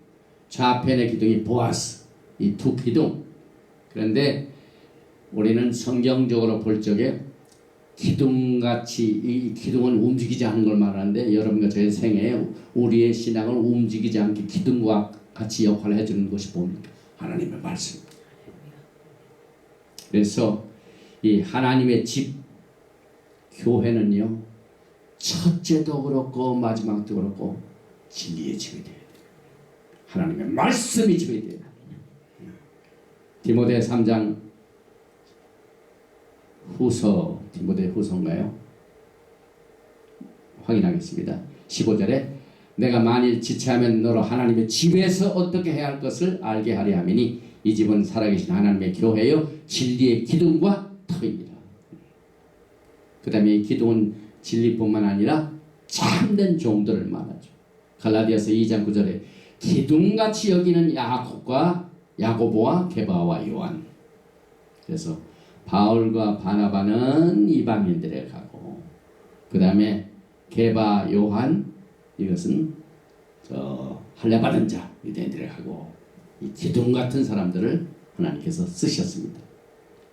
좌편의 기둥이 보아스. 이 두 기둥. 그런데 우리는 성경적으로 볼 적에 기둥같이, 이 기둥은 움직이지 않는 걸 말하는데, 여러분과 저의 생애에 우리의 신앙을 움직이지 않게 기둥과 같이 역할을 해주는 것이 뭡니까? 하나님의 말씀. 그래서 이 하나님의 집 교회는요, 첫째도 그렇고 마지막도 그렇고 진리의 집이 돼야 돼요. 하나님의 말씀이 집이 돼야 돼요. 디모데 3장 후서, 디모데 후서인가요? 확인하겠습니다. 15절에 내가 만일 지체하면 너로 하나님의 집에서 어떻게 해야 할 것을 알게 하려 함이니 이 집은 살아계신 하나님의 교회요 진리의 기둥과 터입니다. 그 다음에 이 기둥은 진리뿐만 아니라 참된 종들을 말하죠. 갈라디아서 2장 9절에 기둥같이 여기는 야고보와 게바와 요한. 그래서 바울과 바나바는 이방인들에 가고, 그 다음에 게바 요한, 이것은 할례받은 자 유대인들에 가고, 이 기둥 같은 사람들을 하나님께서 쓰셨습니다.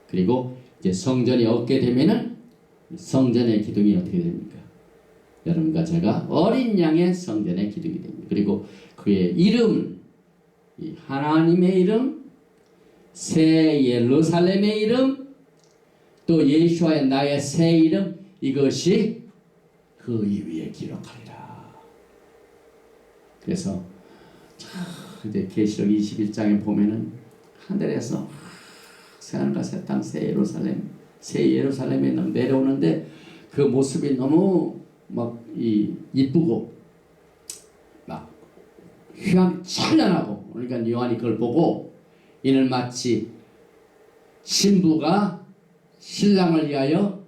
그리고 이제 성전이 얻게 되면은 성전의 기둥이 어떻게 됩니까? 여러분과 제가 어린 양의 성전의 기둥이 됩니다. 그리고 그의 이름, 이 하나님의 이름, 새 예루살렘의 이름, 또 예수와의 나의 새 이름, 이것이 그 위에 기록하리라. 그래서 이제 계시록 21장에 보면은 하늘에서 새하늘과 새 땅, 새 예루살렘에 내려오는데 그 모습이 너무 막 이쁘고 막 휘황찬란하고, 그러니까 요한이 그걸 보고 이는 마치 신부가 신랑을 위하여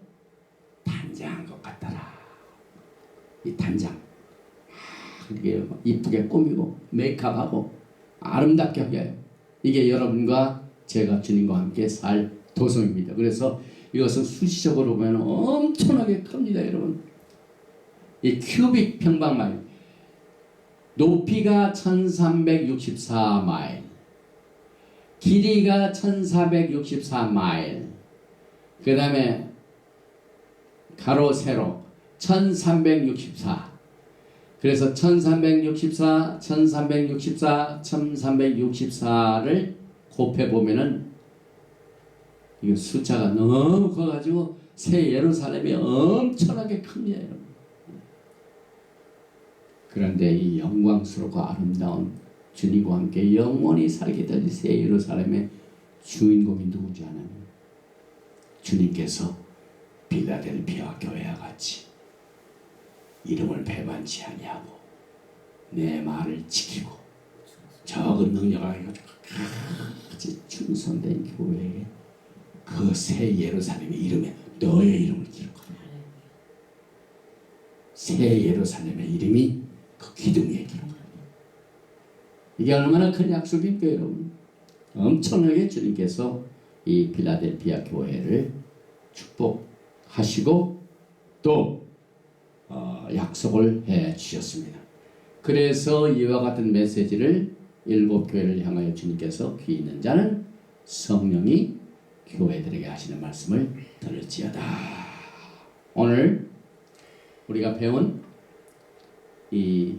단장한 것 같더라. 이 단장 이게 이쁘게 꾸미고 메이크업하고 아름답게 하게 해요. 이게 여러분과 제가 주님과 함께 살 도성입니다. 그래서 이것은 수시적으로 보면 엄청나게 큽니다, 여러분. 이 큐빅 평방마일, 높이가 1364마일, 길이가 1464마일, 그 다음에 가로 세로 1364. 그래서 1364, 1364, 1364를 곱해보면은 이 숫자가 너무 커가지고 새 예루살렘이 엄청나게 큽니다, 여러분. 그런데 이 영광스럽고 아름다운 주님과 함께 영원히 살게 될 새 예루살렘의 주인공이 누구지 않으면 주님께서 빌라델피아 교회와 같이 이름을 배반치 아니하고 내 말을 지키고 적은 능력을 가지고 같이 충성된 교회에 그 새 예루살렘의 이름에 너의 이름을 기록하라. 새 예루살렘의 이름이 그 기둥 위에 기록하라. 이게 얼마나 큰 약속입니까, 여러분? 엄청나게 주님께서 이 필라델피아 교회를 축복하시고 또 약속을 해 주셨습니다. 그래서 이와 같은 메시지를 일곱 교회를 향하여 주님께서 귀 있는 자는 성령이 교회들에게 하시는 말씀을 들을지어다. 오늘 우리가 배운 이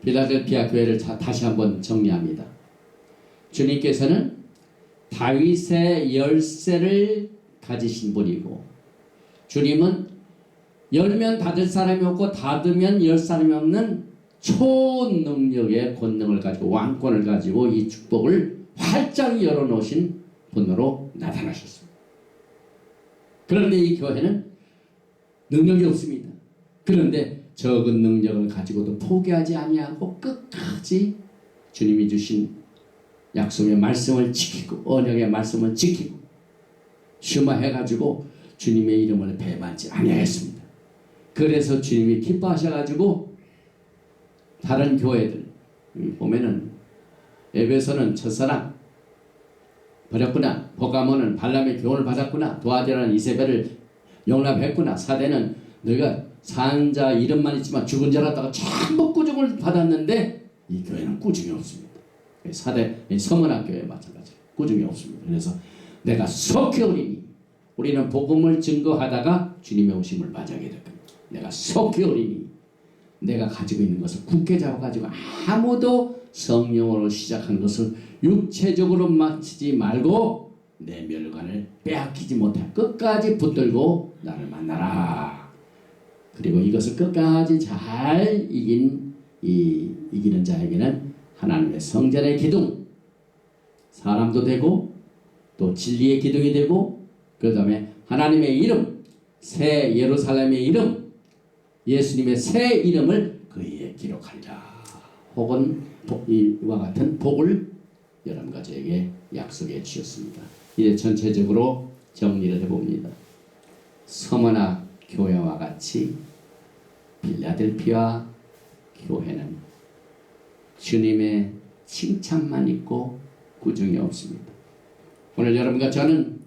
필라델피아 교회를 다시 한번 정리합니다. 주님께서는 다윗의 열쇠를 가지신 분이고, 주님은 열면 닫을 사람이 없고 닫으면 열 사람이 없는 초능력의 권능을 가지고, 왕권을 가지고 이 축복을 활짝 열어놓으신 분으로 나타나셨습니다. 그런데 이 교회는 능력이 없습니다. 그런데 적은 능력을 가지고도 포기하지 아니하고 끝까지 주님이 주신 약속의 말씀을 지키고 언약의 말씀을 지키고 슈마해가지고 주님의 이름을 배반치 아니하였습니다. 그래서 주님이 기뻐하셔가지고 다른 교회들 보면은 에베소는 첫사랑 버렸구나, 버가모는 발람의 교훈을 받았구나, 도아디라는 이세벨을 용납했구나, 사대는 너희가 산 자 이름만 있지만 죽은 자라다가 전부 꾸중을 받았는데 이 교회는 꾸중이 없습니다. 사대 서문학교에 마찬가지로 꾸중이 없습니다. 그래서 내가 속히 오리니, 우리는 복음을 증거하다가 주님의 오심을 맞이하게 될 겁니다. 내가 속히 오리니, 내가 가지고 있는 것을 굳게 잡아가지고 아무도 성령으로 시작하는 것을 육체적으로 마치지 말고 내 멸관을 빼앗기지 못해 끝까지 붙들고 나를 만나라. 그리고 이것을 끝까지 잘 이기는 자에게는 하나님의 성전의 기둥, 사람도 되고 또 진리의 기둥이 되고, 그 다음에 하나님의 이름, 새 예루살렘의 이름, 예수님의 새 이름을 그에게 기록하리라. 혹은 이와 같은 복을 여러분과 저에게 약속해 주셨습니다. 이제 전체적으로 정리를 해봅니다. 서머나 교회와 같이 필라델피아 교회는 주님의 칭찬만 있고 꾸중이 없습니다. 오늘 여러분과 저는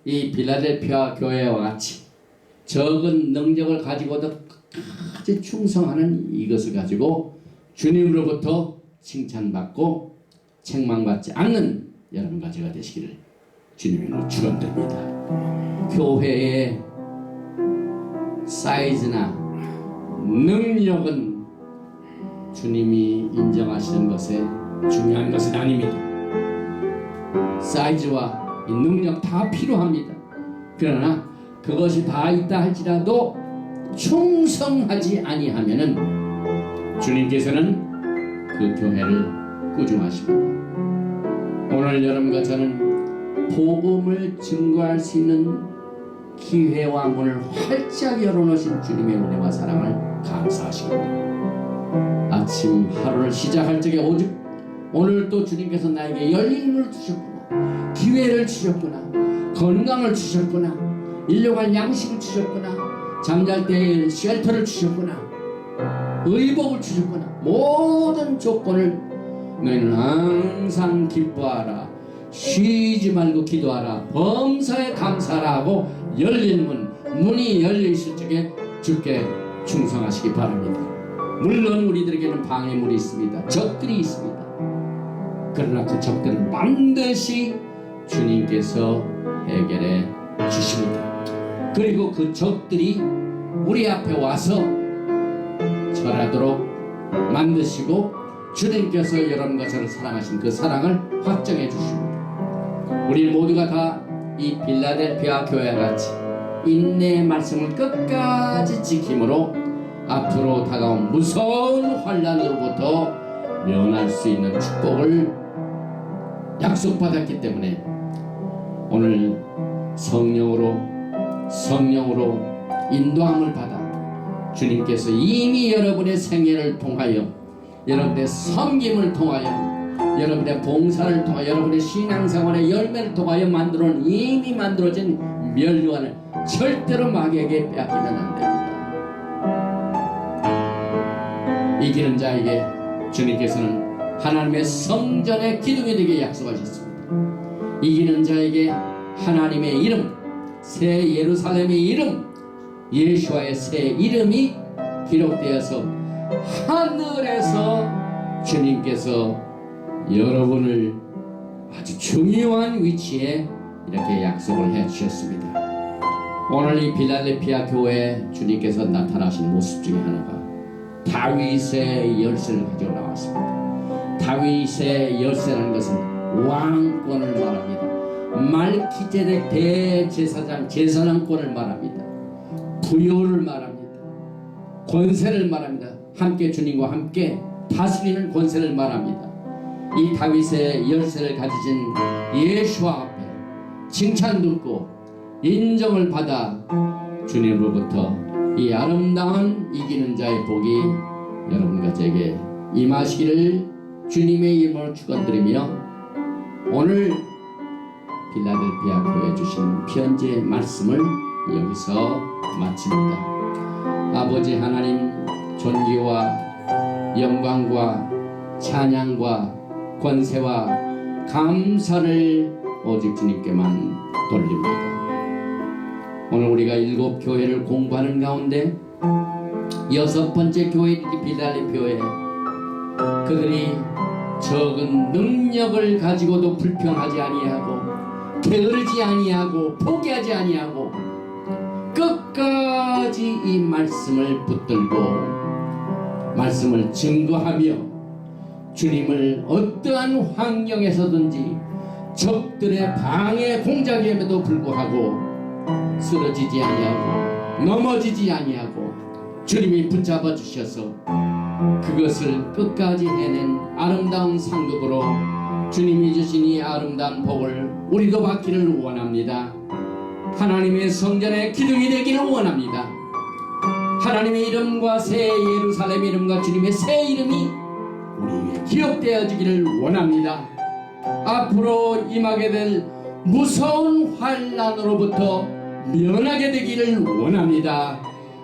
이 필라델피아 교회와 같이 적은 능력을 가지고도 끝까지 충성하는 이것을 가지고 주님으로부터 칭찬받고 책망받지 않는 여러분과 제가 되시기를 주님의 이름으로 축원드립니다. 교회의 사이즈나 능력은 주님이 인정하시는 것에 중요한 것은 아닙니다. 사이즈와 이 능력 다 필요합니다. 그러나 그것이 다 있다 할지라도 충성하지 아니하면은 주님께서는 그 교회를 꾸중하십니다. 오늘 여러분과 저는 복음을 증거할 수 있는 기회와 문을 활짝 열어놓으신 주님의 은혜와 사랑을 감사하십니다. 아침 하루를 시작할 적에 오직 오늘 또 주님께서 나에게 열린 문을 주셨구나, 기회를 주셨구나, 건강을 주셨구나, 일용할 양식을 주셨구나, 잠잘 때 쉘터를 주셨구나, 의복을 주셨구나. 모든 조건을 너희는 항상 기뻐하라, 쉬지 말고 기도하라, 범사에 감사하라 하고 열린 문이 열려있을 적에 주께 충성하시기 바랍니다. 물론 우리들에게는 방해물이 있습니다. 적들이 있습니다. 그러나 그 적들은 반드시 주님께서 해결해 주십니다. 그리고 그 적들이 우리 앞에 와서 절하도록 만드시고 주님께서 여러분과 저를 사랑하신 그 사랑을 확정해 주십니다. 우리 모두가 다 이 빌라델피아 교회와 같이 인내의 말씀을 끝까지 지킴으로 앞으로 다가온 무서운 환난으로부터 면할 수 있는 축복을 약속받았기 때문에 오늘 성령으로 인도함을 받아 주님께서 이미 여러분의 생애를 통하여, 여러분의 섬김을 통하여, 여러분의 봉사를 통하여, 여러분의 신앙생활의 열매를 통하여 이미 만들어진 멸류관을 절대로 마귀에게 빼앗기면 안 됩니다. 이기는 자에게 주님께서는 하나님의 성전의 기둥이 되게 약속하셨습니다. 이기는 자에게 하나님의 이름, 새 예루살렘의 이름, 예수와의 새 이름이 기록되어서 하늘에서 주님께서 여러분을 아주 중요한 위치에 이렇게 약속을 해 주셨습니다. 오늘 이 빌라델피아 교회에 주님께서 나타나신 모습 중에 하나가 다윗의 열쇠를 가지고 나왔습니다. 다윗의 열쇠라는 것은 왕권을 말합니다. 말키제덱 대제사장 제사장권을 말합니다. 부요를 말합니다. 권세를 말합니다. 함께 주님과 함께 다스리는 권세를 말합니다. 이 다윗의 열쇠를 가지신 예수와 앞에 칭찬 듣고 인정을 받아 주님으로부터 이 아름다운 이기는 자의 복이 여러분과 제게 임하시기를 주님의 이름으로 축원드리며 오늘 빌라델피아 교회에 주신 편지의 말씀을 여기서 마칩니다. 아버지 하나님, 존귀와 영광과 찬양과 권세와 감사를 오직 주님께만 돌립니다. 오늘 우리가 7 교회를 공부하는 가운데 6번째 교회인 빌라델피아에 그들이 적은 능력을 가지고도 불평하지 아니하고 게으르지 아니하고 포기하지 아니하고 끝까지 이 말씀을 붙들고 말씀을 증거하며 주님을 어떠한 환경에서든지 적들의 방해 공작임에도 불구하고 쓰러지지 아니하고 넘어지지 아니하고 주님이 붙잡아 주셔서 그것을 끝까지 해낸 아름다운 상급으로 주님이 주신 이 아름다운 복을 우리도 받기를 원합니다. 하나님의 성전의 기둥이 되기를 원합니다. 하나님의 이름과 새 예루살렘 이름과 주님의 새 이름이 우리 위에 기억되어지기를 원합니다. 앞으로 임하게 될 무서운 환난으로부터 면하게 되기를 원합니다.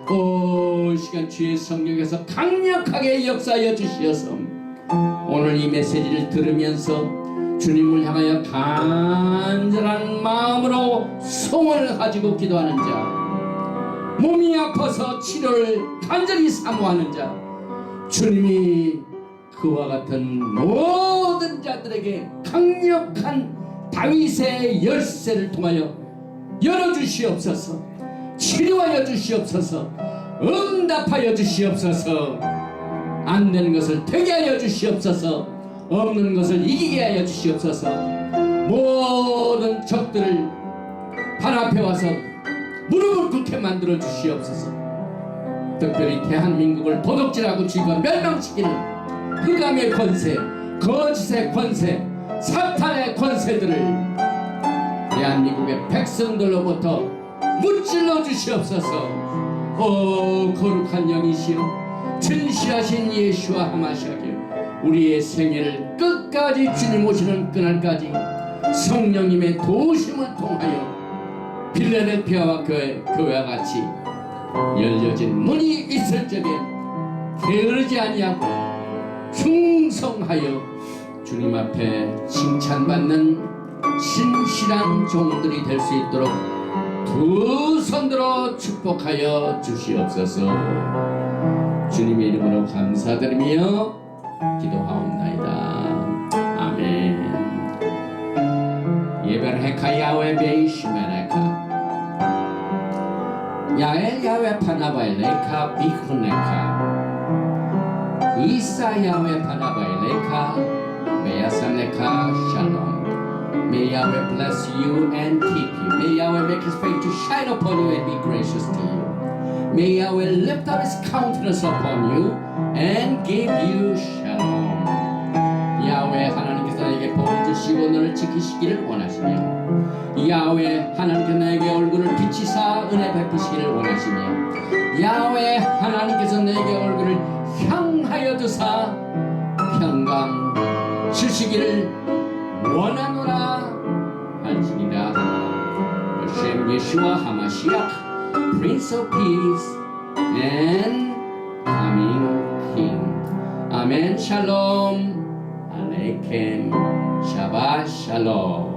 오 시간 주의 성령께서 강력하게 역사하여 주시어서 오늘 이 메시지를 들으면서 주님을 향하여 간절한 마음으로 소원을 가지고 기도하는 자, 몸이 아파서 치료를 간절히 사모하는 자, 주님이 그와 같은 모든 자들에게 강력한 다윗의 열쇠를 통하여 열어주시옵소서. 치료하여 주시옵소서. 응답하여 주시옵소서. 안 되는 것을 되게 하여 주시옵소서. 없는 것을 이기게 하여 주시옵소서. 모든 적들을 발 앞에 와서 무릎을 꿇게 만들어 주시옵소서. 특별히 대한민국을 도둑질하고 죽이고 멸망시키는 흑암의 권세, 거짓의 권세, 사탄의 권세들을 대한민국의 백성들로부터 무찔러 주시옵소서. 오 거룩한 영이시여, 진실하신 예수와 하마시아게 우리의 생애를 끝까지 주님 오시는 그날까지 성령님의 도우심을 통하여 빌라델피아와 교회와 같이 열려진 문이 있을 적에 게으르지 아니하고 충성하여 주님 앞에 칭찬받는 신실한 종들이 될 수 있도록 두 손들어 축복하여 주시옵소서. 주님의 이름으로 감사드리며 기도하옵나이다. 아멘. 메카 야외 베이시메네카 야외 파나바일레카 비쿠네카 이사 야외 파나바일레카 메야삼레카 샬롬. May Yahweh bless you and keep you. May Yahweh make his face to shine upon you and be gracious to you. May Yahweh lift up his countenance upon you and give you shalom. 야훼 하나님께서 너에게 복을 주시고 너를 지키시기를 원하시며 야훼 하나님께서 너에게 얼굴을 비치사 은혜 베푸시기를 원하시며 야훼 하나님께서 너에게 얼굴을 향하여 두사 평강 주시기를 원하노라 할지니라. Hashem Yeshua HaMashiach, Prince of Peace and coming King. Amen. Shalom. Aleichem. Shabbat Shalom.